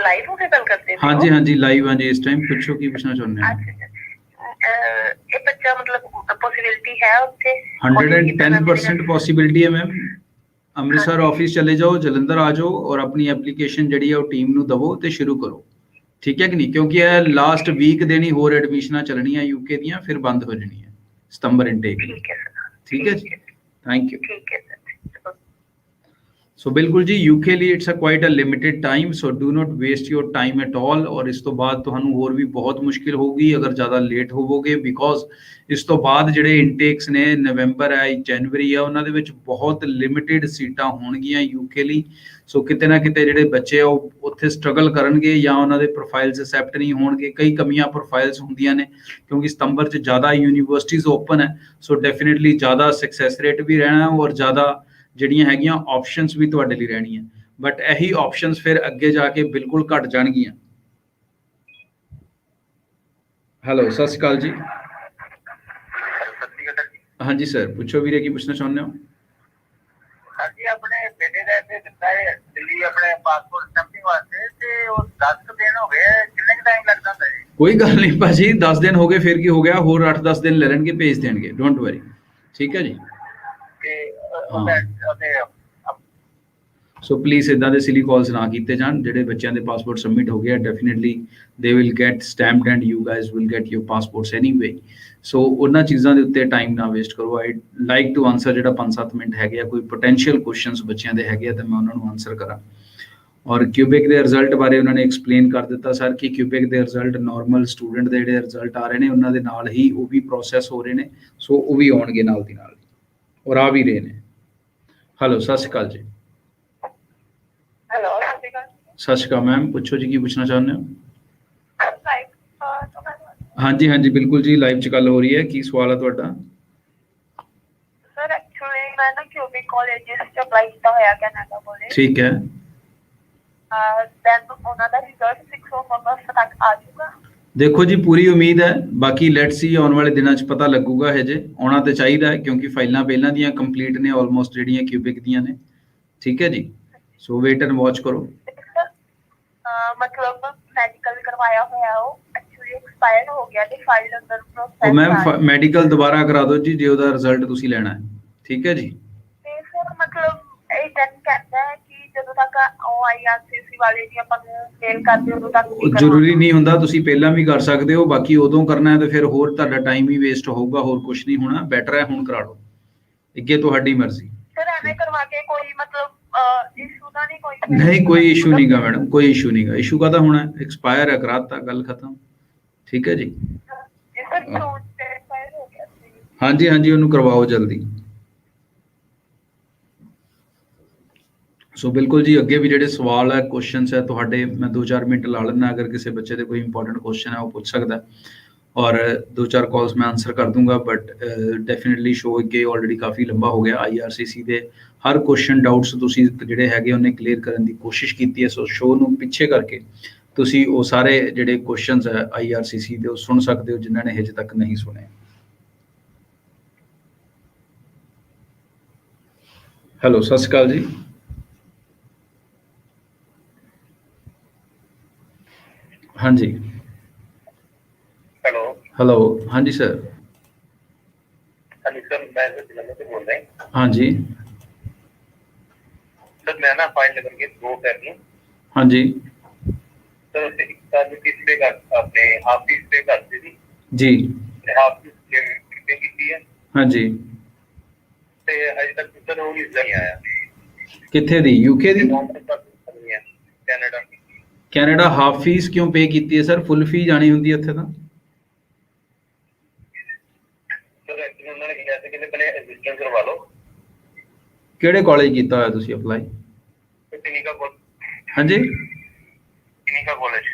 ਲਾਈਵ ਹੋ ਕੇ ਗੱਲ ਕਰਦੇ ਹੋ? ਹਾਂਜੀ ਹਾਂਜੀ, ਲਾਈਵ ਹਾਂ ਜੀ ਇਸ ਟਾਈਮ। ਪੁੱਛੋ ਕੀ ਪੁੱਛਣਾ ਚਾਹੁੰਦੇ ਹੋ। ਇਹ ਬੱਚਾ ਮਤਲਬ ਪੋਸਿਬਿਲਿਟੀ ਹੈ ਉੱਥੇ? 110% ਪੋਸਿਬਿਲਿਟੀ ਹੈ ਮੈਮ। ਅੰਮ੍ਰਿਤਸਰ ਆਫਿਸ ਚਲੇ ਜਾਓ, ਜਲੰਧਰ ਆ ਜਾਓ ਔਰ ਆਪਣੀ ਐਪਲੀਕੇਸ਼ਨ ਜਿਹੜੀ ਹੈ ਉਹ ਟੀਮ ਨੂੰ ਦਵੋ ਤੇ ਸ਼ੁਰੂ ਕਰੋ। ਠੀਕ ਹੈ ਕਿ ਨਹੀਂ? ਕਿਉਂਕਿ ਇਹ ਲਾਸਟ ਵੀਕ ਦੇਣੀ ਹੋਰ ਐਡਮਿਸ਼ਨਾਂ ਚੱਲਣੀਆਂ UK ਦੀਆਂ, ਫਿਰ ਬੰਦ ਹੋ ਜਾਣੀਆਂ ਸਤੰਬਰ ਇਨਟੇਕ। ਠੀਕ ਹੈ ਜੀ, ਥੈਂਕ ਯੂ। ਠੀਕ ਹੈ ਸਰ। ਸੋ ਬਿਲਕੁਲ ਜੀ, UK ਲਈ it's a quite a limited time, so do not waste your time at all. ਔਰ ਇਸ ਤੋਂ ਬਾਅਦ ਤੁਹਾਨੂੰ ਹੋਰ ਵੀ ਬਹੁਤ ਮੁਸ਼ਕਿਲ ਹੋਊਗੀ ਅਗਰ ਜ਼ਿਆਦਾ ਲੇਟ ਹੋਵੋਗੇ, ਬਿਕੋਜ਼ ਇਸ ਤੋਂ ਬਾਅਦ ਜਿਹੜੇ ਇਨਟੇਕਸ ਨੇ, ਨਵੰਬਰ ਹੈ, ਜਨਵਰੀ ਹੈ, ਉਹਨਾਂ ਦੇ ਵਿੱਚ ਬਹੁਤ ਲਿਮਿਟਿਡ ਸੀਟਾਂ ਹੋਣਗੀਆਂ UK ਲਈ। ਸੋ ਕਿਤੇ ਨਾ ਕਿਤੇ ਜਿਹੜੇ ਬੱਚੇ ਆ ਉਹ ਉੱਥੇ ਸਟਰਗਲ ਕਰਨਗੇ ਜਾਂ ਉਹਨਾਂ ਦੇ ਪ੍ਰੋਫਾਈਲਸ ਅਸੈਪਟ ਨਹੀਂ ਹੋਣਗੇ। ਕਈ ਕਮੀਆਂ ਪ੍ਰੋਫਾਈਲਸ ਹੁੰਦੀਆਂ ਨੇ ਕਿਉਂਕਿ ਸਤੰਬਰ 'ਚ ਜ਼ਿਆਦਾ ਯੂਨੀਵਰਸਿਟੀਜ਼ ਓਪਨ ਹੈ। ਸੋ ਡੈਫੀਨਿਟਲੀ ਜ਼ਿਆਦਾ ਸਕਸੈਸ ਰੇਟ ਵੀ ਰਹਿਣਾ ਔਰ ਜ਼ਿਆਦਾ ਜਿਹੜੀਆਂ ਹੈਗੀਆਂ ਆਪਸ਼ਨਸ ਵੀ ਤੁਹਾਡੇ ਲਈ ਰਹਿਣੀਆਂ। ਬਟ ਇਹੀ ਆਪਸ਼ਨਸ ਫਿਰ ਅੱਗੇ ਜਾ ਕੇ ਬਿਲਕੁਲ ਘਟ ਜਾਣਗੀਆਂ। ਹੈਲੋ, ਸਤਿ ਸ਼੍ਰੀ ਅਕਾਲ ਜੀ। ਹਾਂਜੀ ਸਰ, ਪੁੱਛੋ ਵੀਰੇ ਕੀ ਪੁੱਛਣਾ ਚਾਹੁੰਦੇ ਹੋ? ਹਾਂਜੀ, ਆਪਣੇ ਬੇਟੇ ਦਾ ਇੱਥੇ ਦਿੱਤਾ ਹੈ ਦਿੱਲੀ ਆਪਣੇ ਪਾਸਪੋਰਟ ਸਟੈਂਪਿੰਗ ਵਾਸਤੇ, ਤੇ ਉਹ 10 ਦਿਨ ਹੋ ਗਏ, ਕਿੰਨੇ ਕੁ ਟਾਈਮ ਲੱਗਦਾ ਹੁੰਦਾ ਜੀ? ਕੋਈ ਗੱਲ ਨਹੀਂ ਭਾਜੀ, 10 ਦਿਨ ਹੋ ਗਏ ਫਿਰ ਕੀ ਹੋ ਗਿਆ, ਹੋਰ 8-10 ਦਿਨ ਲੈ ਲੈਣਗੇ, ਭੇਜ ਦੇਣਗੇ, ਡੋਂਟ ਵਰੀ। ਠੀਕ ਹੈ ਜੀ। ਤੇ ਹਾਂ। ਉਹਦੇ ਸੋ ਪਲੀਜ਼ ਇਦਾਂ ਦੇ ਸਿਲੀ ਕਾਲਸ ਨਾ ਕੀਤੇ ਜਾਣ। ਜਿਹੜੇ ਬੱਚਿਆਂ ਦੇ ਪਾਸਪੋਰਟ ਸਬਮਿਟ ਹੋ ਗਿਆ, definitely they will get stamped and you guys will get your passports anyway. So ਉਹਨਾਂ ਚੀਜ਼ਾਂ ਦੇ ਉੱਤੇ ਟਾਈਮ ਨਾ ਵੇਸਟ ਕਰੋ। ਆਈ ਲਾਈਕ ਟੂ ਆਨਸਰ ਜਿਹੜਾ 5-7 ਮਿੰਟ ਹੈਗੇ ਆ, ਕੋਈ ਪੋਟੈਂਸ਼ੀਅਲ ਕੁਐਸਚਨਸ ਬੱਚਿਆਂ ਦੇ ਹੈਗੇ ਆ ਤਾਂ ਮੈਂ ਉਹਨਾਂ ਨੂੰ ਆਨਸਰ ਕਰਾਂ। ਔਰ ਕਿਊਬਿਕ ਦੇ ਰਿਜ਼ਲਟ ਬਾਰੇ ਉਹਨਾਂ ਨੇ ਐਕਸਪਲੇਨ ਕਰ ਦਿੱਤਾ ਸਰ ਕਿ ਕਿਊਬਿਕ ਦੇ ਰਿਜ਼ਲਟ ਨਾਰਮਲ ਸਟੂਡੈਂਟ ਦੇ ਜਿਹੜੇ ਰਿਜ਼ਲਟ ਆ ਰਹੇ ਨੇ ਉਹਨਾਂ ਦੇ ਨਾਲ ਹੀ ਉਹ ਵੀ ਪ੍ਰੋਸੈਸ ਹੋ ਰਹੇ ਨੇ, ਸੋ ਉਹ ਵੀ ਆਉਣਗੇ ਨਾਲ ਦੀ ਨਾਲ, ਔਰ ਆ ਵੀ ਰਹੇ ਨੇ। ਹੈਲੋ, ਸਤਿ ਸ਼੍ਰੀ ਅਕਾਲ ਜੀ। ਹੈਲੋ, ਸਤਿ ਸ਼੍ਰੀ ਅਕਾਲ। ਸਤਿ ਸ਼੍ਰੀ ਅਕਾਲ ਮੈਮ, ਪੁੱਛੋ ਜੀ ਕੀ ਪੁੱਛਣਾ ਚਾਹੁੰਦੇ ਹੋ? ਹਾਂਜੀ ਹਾਂਜੀ ਬਿਲਕੁਲ ਜੀ, ਲਾਈਵ 'ਚ ਗੱਲ ਹੋ ਰਹੀ ਹੈ। ਕੀ ਸਵਾਲ ਹੈ ਤੁਹਾਡਾ? ਸਰ ਐਕਚੁਅਲੀ ਮੈਂ ਨਾ ਕਿਊਬਿਕ ਕਾਲਜਿਸ 'ਚ ਅਪਲਾਈ ਕੀਤਾ ਹੋਇਆ ਕੈਨੇਡਾ ਕਾਲਜ। ਠੀਕ ਹੈ। ਦੈਨ ਉਹਨਾਂ ਦਾ ਰਿਜ਼ਲਟ 6 ਅਗਸਤ ਤੱਕ ਆ ਜਾਊਗਾ। ਦੇਖੋ ਜੀ, ਪੂਰੀ ਉਮੀਦ ਹੈ, ਬਾਕੀ ਲੈਟਸ ਸੀ ਆਉਣ ਵਾਲੇ ਦਿਨਾਂ 'ਚ ਪਤਾ ਲੱਗੂਗਾ। ਹਜੇ ਆਉਣਾ ਤੇ ਚਾਹੀਦਾ ਹੈ ਕਿਉਂਕਿ ਫਾਈਲਾਂ ਪਹਿਲਾਂ ਦੀਆਂ ਕੰਪਲੀਟ ਨੇ ਆਲਮੋਸਟ, ਜਿਹੜੀਆਂ ਕਿਊਬਿਕ ਦੀਆਂ ਨੇ। ਠੀਕ ਹੈ ਜੀ, ਸੋ ਵੇਟ ਐਂਡ ਵਾਚ ਕਰੋ। ਮਤਲਬ ਮੈਡੀਕਲ ਕਰਵਾਇਆ ਹੋਇਆ, ਉਹ ਐਕਚੁਅਲੀ ਐਕਸਪਾਇਰ ਹੋ ਗਿਆ ਤੇ ਫਾਈਲ ਅੰਦਰ ਉਹ ਪ੍ਰੋਸੈਸ ਮੈਮ ਮੈਡੀਕਲ ਦੁਬਾਰਾ ਕਰਾ ਦਿਓ ਜੀ, ਜੇ ਉਹਦਾ ਰਿਜ਼ਲਟ ਤੁਸੀਂ ਲੈਣਾ ਹੈ। ਠੀਕ ਹੈ ਜੀ। ਤੇ ਫਿਰ ਮਤਲਬ ਇਹ ਕਹਿੰਦਾ ਹੈ ਕਿ ਜਦੋਂ ਤੱਕ ਉਹ IRCC ਵਾਲੇ ਦੀ ਆਪਾਂ ਨੂੰ ਮੇਲ ਕਰਦੇ ਉਦੋਂ ਤੱਕ ਉਹ ਜ਼ਰੂਰੀ ਨਹੀਂ ਹੁੰਦਾ, ਤੁਸੀਂ ਪਹਿਲਾਂ ਵੀ ਕਰ ਸਕਦੇ ਹੋ। ਬਾਕੀ ਉਦੋਂ ਕਰਨਾ ਹੈ ਤਾਂ ਫਿਰ ਹੋਰ ਤੁਹਾਡਾ ਟਾਈਮ ਹੀ ਵੇਸਟ ਹੋਊਗਾ, ਹੋਰ ਕੁਝ ਨਹੀਂ ਹੋਣਾ। ਬੈਟਰ ਹੈ ਹੁਣ ਕਰਾ ਲਓ, ਅੱਗੇ ਤੁਹਾਡੀ ਮਰਜ਼ੀ। ਸਰ ਐਵੇਂ ਕਰਵਾ ਕੇ ਕੋਈ ਮਤਲਬ ਇਸ਼ੂ ਤਾਂ ਨਹੀਂ ਕੋਈ? ਨਹੀਂ, ਕੋਈ ਇਸ਼ੂ ਨਹੀਂਗਾ ਮੈਡਮ, ਕੋਈ ਇਸ਼ੂ ਨਹੀਂਗਾ। ਇਸ਼ੂ ਕਾਹਦਾ ਹੋਣਾ, ਐਕਸਪਾਇਰ ਹੈ, ਕਰਾਤਾ, ਗੱਲ ਖਤਮ। ਠੀਕ ਹੈ ਜੀ। ਹਾਂਜੀ ਹਾਂਜੀ, ਉਹਨੂੰ ਕਰਵਾਓ ਜਲਦੀ। ਸੋ ਬਿਲਕੁਲ ਜੀ, ਅੱਗੇ ਵੀ ਜਿਹੜੇ ਸਵਾਲ ਹੈ, ਕੁਐਸਚਨਸ ਹੈ ਤੁਹਾਡੇ, ਮੈਂ 2-4 ਮਿੰਟ ਲਾ ਲੈਂਦਾ। ਅਗਰ ਕਿਸੇ ਬੱਚੇ ਦੇ ਕੋਈ ਇੰਪੋਰਟੈਂਟ ਕੁਐਸਚਨ ਹੈ ਉਹ ਪੁੱਛ ਸਕਦਾ, ਔਰ 2-4 ਕਾਲਸ ਮੈਂ ਆਨਸਰ ਕਰ ਦੂੰਗਾ। ਬਟ ਡੈਫੀਨਿਟਲੀ ਸ਼ੋਅ ਅੱਗੇ ਆਲਰੇਡੀ ਕਾਫੀ ਲੰਬਾ ਹੋ ਗਿਆ। IRCC ਦੇ ਹਰ ਕੁਐਸਚਨ ਡਾਊਟਸ ਤੁਸੀਂ ਜਿਹੜੇ ਹੈਗੇ ਉਹਨੇ ਕਲੀਅਰ ਕਰਨ ਦੀ ਕੋਸ਼ਿਸ਼ ਕੀਤੀ ਹੈ। ਸੋ ਸ਼ੋਅ ਨੂੰ ਪਿੱਛੇ ਕਰਕੇ ਤੁਸੀਂ ਉਹ ਸਾਰੇ ਜਿਹੜੇ ਕੁਐਸਚਨਸ ਹੈ IRCC ਦੇ ਉਹ ਸੁਣ ਸਕਦੇ ਹੋ, ਜਿਨ੍ਹਾਂ ਨੇ ਹਜੇ ਤੱਕ ਨਹੀਂ ਸੁਣੇ। ਹੈਲੋ, ਸਤਿ ਸ਼੍ਰੀ ਅਕਾਲ ਜੀ। ਹਾਂਜੀ ਹੈਲੋ ਹੈਲੋ, ਹਾਂਜੀ ਸਰ। ਹਾਂਜੀ ਸਰ, ਮੈਂ ਜਲੰਧਰ ਤੋਂ ਬੋਲ ਰਿਹਾ। ਹਾਂਜੀ ਸਰ, ਮੈਂ ਨਾ ਫਾਈਲ ਲਗਾ ਕੇ 2 ਕਰਨੀ। ਹਾਂਜੀ ਸਰ ਉੱਥੇ ਇੱਕ ਤਾਂ ਫੀਸ ਪੇ ਕਰ, ਆਪਣੇ ਹਾਫ ਫੀਸ ਪੇ ਕਰਦੇ ਸੀ ਜੀ। ਹਾਫ ਫੀਸ ਪੇ ਕੀਤੀ ਹੈ। ਹਾਂਜੀ, ਤੇ ਅਜੇ ਤੱਕ ਸਰ ਉਹ ਨਹੀਂ ਆਇਆ। ਕਿੱਥੇ ਦੀ? UK ਦੀ? ਕੈਨੇਡਾ। ਕੈਨੇਡਾ ਹਾਫ ਫੀਸ ਕਿਉਂ ਪੇ ਕੀਤੀ ਹੈ ਸਰ? ਫੁੱਲ ਫੀ ਜਾਣੀ ਹੁੰਦੀ ਹੈ ਉੱਥੇ ਤਾਂ। ਸਰ ਐਕਚੁਅਲੀ ਉਹਨਾਂ ਨੇ ਕਿਹਾ ਸੀ ਕਿ ਪਹਿਲੇ ਰਜਿਸਟਰ ਕਰਵਾ ਲਓ। ਕਿਹੜੇ ਕਾਲਜ ਕੀਤਾ ਹੋਇਆ ਤੁਸੀਂ ਅਪਲਾਈ? ਹਾਂਜੀ ਕਾਲਜ।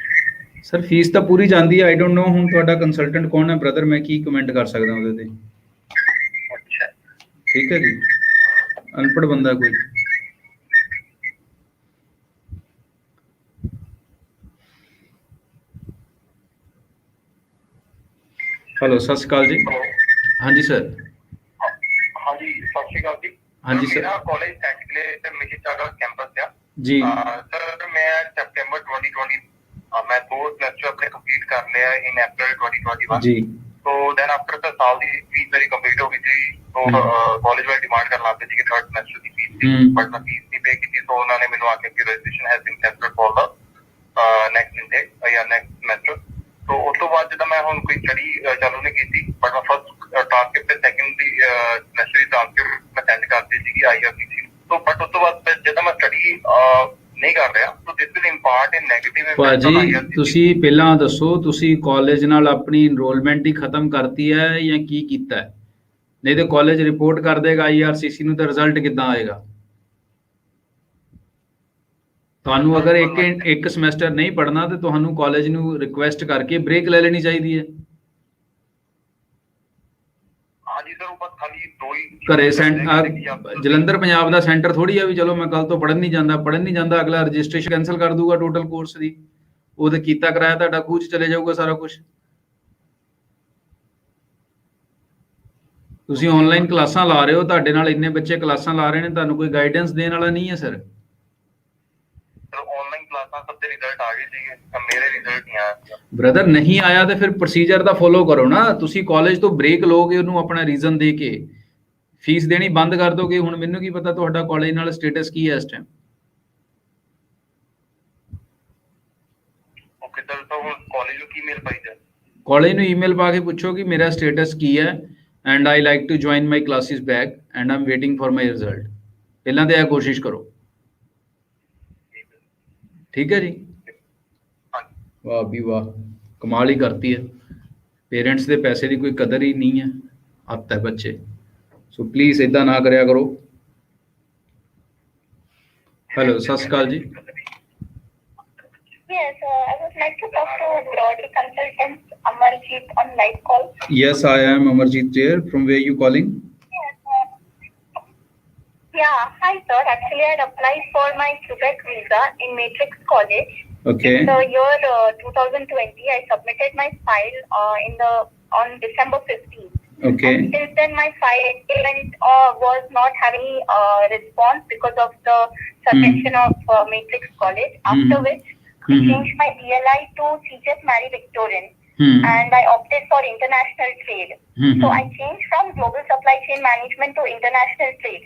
ਸਰ ਫੀਸ ਤਾਂ ਪੂਰੀ ਜਾਂਦੀ ਹੈ। ਆਈ ਡੋਂਟ ਨੋ ਹੁਣ ਤੁਹਾਡਾ ਕੰਸਲਟੈਂਟ ਕੌਣ ਹੈ ਬ੍ਰਦਰ, ਮੈਂ ਕੀ ਕਮੈਂਟ ਕਰ ਸਕਦਾ ਉਹਦੇ ਤੇ। ਅੱਛਾ, ਠੀਕ ਹੈ ਜੀ, ਅਨਪੜ੍ਹ ਬੰਦਾ ਕੋਈ। ਹੈਲੋ, ਸਤਿ ਸ਼੍ਰੀ ਅਕਾਲ ਜੀ। ਹਾਂਜੀ ਸਰ। ਹਾਂਜੀ ਸਤਿ ਸ਼੍ਰੀ ਅਕਾਲ ਜੀ। ਹਾਂਜੀ ਸਰ। ਮੇਰਾ ਕਾਲਜ ਟੈਕਨੀਕਲੀ ਤੇ ਮਿਸੀਸਾਗਾ ਕੈਂਪਸ ਆ ਜੀ। ਸਰ ਮੈਂ ਸੈਪਟੈਂਬਰ 2020 मैं 2 semester अपने कंप्लीट कर लिया इन अप्रैल 2021 जी। तो देन आफ्टर द साल की फीस मेरी कंप्लीट हो गई थी। तो कॉलेज वाले डिमांड करना लगते थे कि 3rd semester की फीस थी, बट मैं फीस नहीं पे की थी। तो उन्होंने मैंने आके कि registration has been cancelled for the next intake या नेक्स्ट सेमेस्टर। तो उस तो बाद जब मैं हुन कोई स्टडी चालू नहीं की थी, बट मैं फर्स्ट ट्रांसक्रिप्ट ते सेकंड दी सेमेस्टर दी ट्रांसक्रिप्ट मैं सेंड कर दी थी IRCC। तो बट उस तो बाद जब मैं स्टडी ਨਹੀਂ ਕਰ ਰਿਹਾ ਤਾਂ this will impart in negative impact on IRCC। ਤੁਸੀਂ ਪਹਿਲਾਂ ਦੱਸੋ, ਤੁਸੀਂ ਕਾਲਜ ਨਾਲ ਆਪਣੀ ਇਨਰੋਲਮੈਂਟ ਹੀ ਖਤਮ ਕਰਤੀ ਹੈ ਜਾਂ ਕੀ ਕੀਤਾ ਹੈ? ਨਹੀਂ ਤੇ ਕਾਲਜ ਰਿਪੋਰਟ ਕਰ ਦੇਗਾ IRCC ਨੂੰ, ਤਾਂ ਰਿਜ਼ਲਟ ਕਿੱਦਾਂ ਆਏਗਾ? ਤੁਹਾਨੂੰ ਅਗਰ ਇੱਕ ਸਮੈਸਟਰ ਨਹੀਂ ਪੜ੍ਹਨਾ ਤੇ ਤੁਹਾਨੂੰ ਕਾਲਜ ਨੂੰ ਰਿਕੁਐਸਟ ਕਰਕੇ ਬ੍ਰੇਕ ਲੈ ਲੈਣੀ ਚਾਹੀਦੀ ਹੈ। ਹਾਂਜੀ ਸਰ, ਉਹ ਬਸ ਖਾਲੀ 2 ਹੀ ਘਰੇ ਜਲੰਧਰ ਪੰਜਾਬ ਦਾ ਸੈਂਟਰ ਥੋੜੀ ਆ ਵੀ ਚਲੋ ਮੈਂ ਕੱਲ ਤੋਂ ਪੜ੍ਹਨ ਨਹੀਂ ਜਾਂਦਾ, ਅਗਲਾ ਰਜਿਸਟ੍ਰੇਸ਼ਨ ਕੈਂਸਲ ਕਰ ਦੂਗਾ ਟੋਟਲ ਕੋਰਸ ਦੀ। ਉਹ ਤੇ ਕੀਤਾ ਕਰਾਇਆ ਤੁਹਾਡਾ ਖੂਹ 'ਚ ਚਲੇ ਜਾਊਗਾ ਸਾਰਾ ਕੁਝ। ਤੁਸੀਂ ਆਨਲਾਈਨ ਕਲਾਸਾਂ ਲਾ ਰਹੇ ਹੋ, ਤੁਹਾਡੇ ਨਾਲ ਇੰਨੇ ਬੱਚੇ ਕਲਾਸਾਂ ਲਾ ਰਹੇ ਨੇ, ਤੁਹਾਨੂੰ ਕੋਈ ਗਾਈਡੈਂਸ ਦੇਣ ਵਾਲਾ ਨਹੀਂ ਹੈ ਸਰ? ਆਨਲਾਈਨ ਕਲਾਸਾਂ ਸਭ ਦੇ ਰਿਜ਼ਲਟ ਆ ਗਏ ਸੀਗੇ, ਮੇਰੇ ਰਿਜ਼ਲਟ ਨਹੀਂ ਆਇਆ। ਬ੍ਰਦਰ ਨਹੀਂ ਆਇਆ ਤੇ ਫਿਰ ਪ੍ਰੋਸੀਜਰ ਦਾ ਫੋਲੋ ਕਰੋ ਨਾ। ਤੁਸੀਂ ਕਾਲਜ ਤੋਂ ਬ੍ਰੇਕ ਲਓਗੇ, ਉਹਨੂੰ ਆਪਣਾ ਰੀਜ਼ਨ ਦੇ ਕੇ ਫੀਸ ਦੇਣੀ ਬੰਦ ਕਰ ਦੋਗੇ। ਹੁਣ ਮੈਨੂੰ ਕੀ ਪਤਾ ਤੁਹਾਡਾ ਕਾਲਜ ਨਾਲ ਸਟੇਟਸ ਕੀ ਹੈ ਇਸ ਟਾਈਮ। ਓਕੇ ਸਰ, ਤਾਂ ਹੁਣ ਕਾਲਜ ਨੂੰ ਕੀ ਮੇਲ ਪਾਈ ਜਾ? ਕਾਲਜ ਨੂੰ ਈਮੇਲ ਪਾ ਕੇ ਪੁੱਛੋ ਕਿ ਮੇਰਾ ਸਟੇਟਸ ਕੀ ਹੈ and I like to join my classes back and am waiting for my result. ਪਹਿਲਾਂ ਤੇ ਇਹ ਕੋਸ਼ਿਸ਼ ਕਰੋ, ਠੀਕ ਹੈ ਜੀ। ਵਾਹ ਵੀ ਵਾਹ, ਕਮਾਲ ਹੀ ਕਰਤੀ ਹੈ। ਪੇਰੈਂਟਸ ਦੇ ਪੈਸੇ ਦੀ ਕੋਈ ਕਦਰ ਹੀ ਨਹੀਂ ਹੈ, ਹੱਥ ਹੈ ਬੱਚੇ। ਸੋ ਪਲੀਜ਼ ਇਦਾਂ ਨਾ ਕਰਿਆ ਕਰੋ। ਹੈਲੋ, ਸਤਿ ਸ਼੍ਰੀ ਅਕਾਲ ਜੀ। Yes, I would like to talk to Broadly Consultants Amarjeet on live call. Yes, I am Amarjeet here. From where you calling? Yeah, hi sir. Actually, I had applied for my Quebec visa in Matrix College. Okay. In the year 2020, I submitted my file on December 15th. Okay. And since then, my file was not having response because of the suspension of Matrix College. After which, I changed my DLI to CJS Mary Victorian. And I opted for international trade. So I changed from global supply chain management to international trade.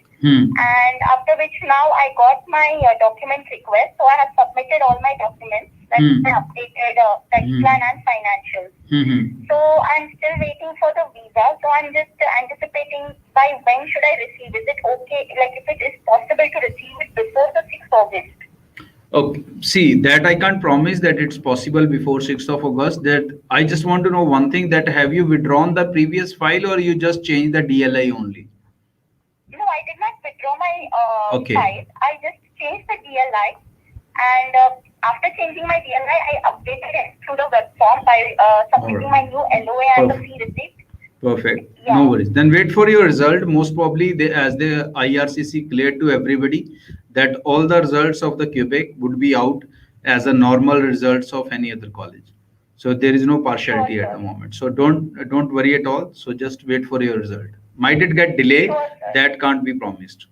And after which now I got my document request. So I have submitted all my documents. That's I updated tax plan and financials. So I'm still waiting for the visa. So I'm just anticipating by when should I receive? Is it okay? Like if it is possible to receive it before the 6th August? Okay, see that I can't promise that it's possible before 6th of August. That I just want to know one thing, that have you withdrawn the previous file or you just changed the DLI only? No, I did not withdraw my Okay. file. I just changed the DLI, and after changing my DLI, I updated it through the web form by submitting my new LOA and the fee receipt. Perfect. Yeah. No worries. Then wait for your result. Most probably, as the IRCC cleared to everybody that all the results of the Quebec would be out as a normal results of any other college. So there is no partiality at the moment. So don't worry at all. So just wait for your result. Might it get delayed? That can't be promised.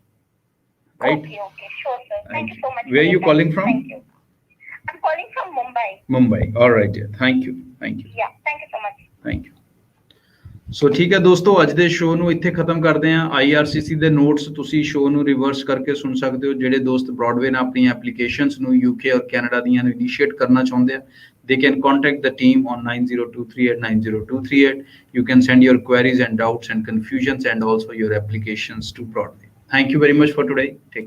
Right? Okay, sure, sir. Thank you so much. Where are you calling from? Thank you. I'm calling from Mumbai. Mumbai. All right. Yeah. Thank you. Thank you. Yeah, thank you so much. Thank you. ਸੋ ਠੀਕ ਹੈ ਦੋਸਤੋ, ਅੱਜ ਦੇ show ਨੂੰ ਇੱਥੇ ਖਤਮ ਕਰਦੇ ਹਾਂ। IRCC ਦੇ ਨੋਟਸ ਤੁਸੀਂ ਸ਼ੋਅ ਨੂੰ ਰਿਵਰਸ ਕਰਕੇ ਸੁਣ ਸਕਦੇ ਹੋ। ਜਿਹੜੇ ਦੋਸਤ ਬ੍ਰੌਡਵੇ ਨਾਲ ਆਪਣੀਆਂ ਐਪਲੀਕੇਸ਼ਨਸ ਨੂੰ UK ਔਰ ਕੈਨੇਡਾ ਦੀਆਂ ਨੂੰ ਇਨੀਸ਼ੀਏਟ ਕਰਨਾ ਚਾਹੁੰਦੇ ਆ, they can contact the team on 9023890238. You can send your queries and doubts and confusions and also your applications to Broadway. Thank you very much for today. Take care.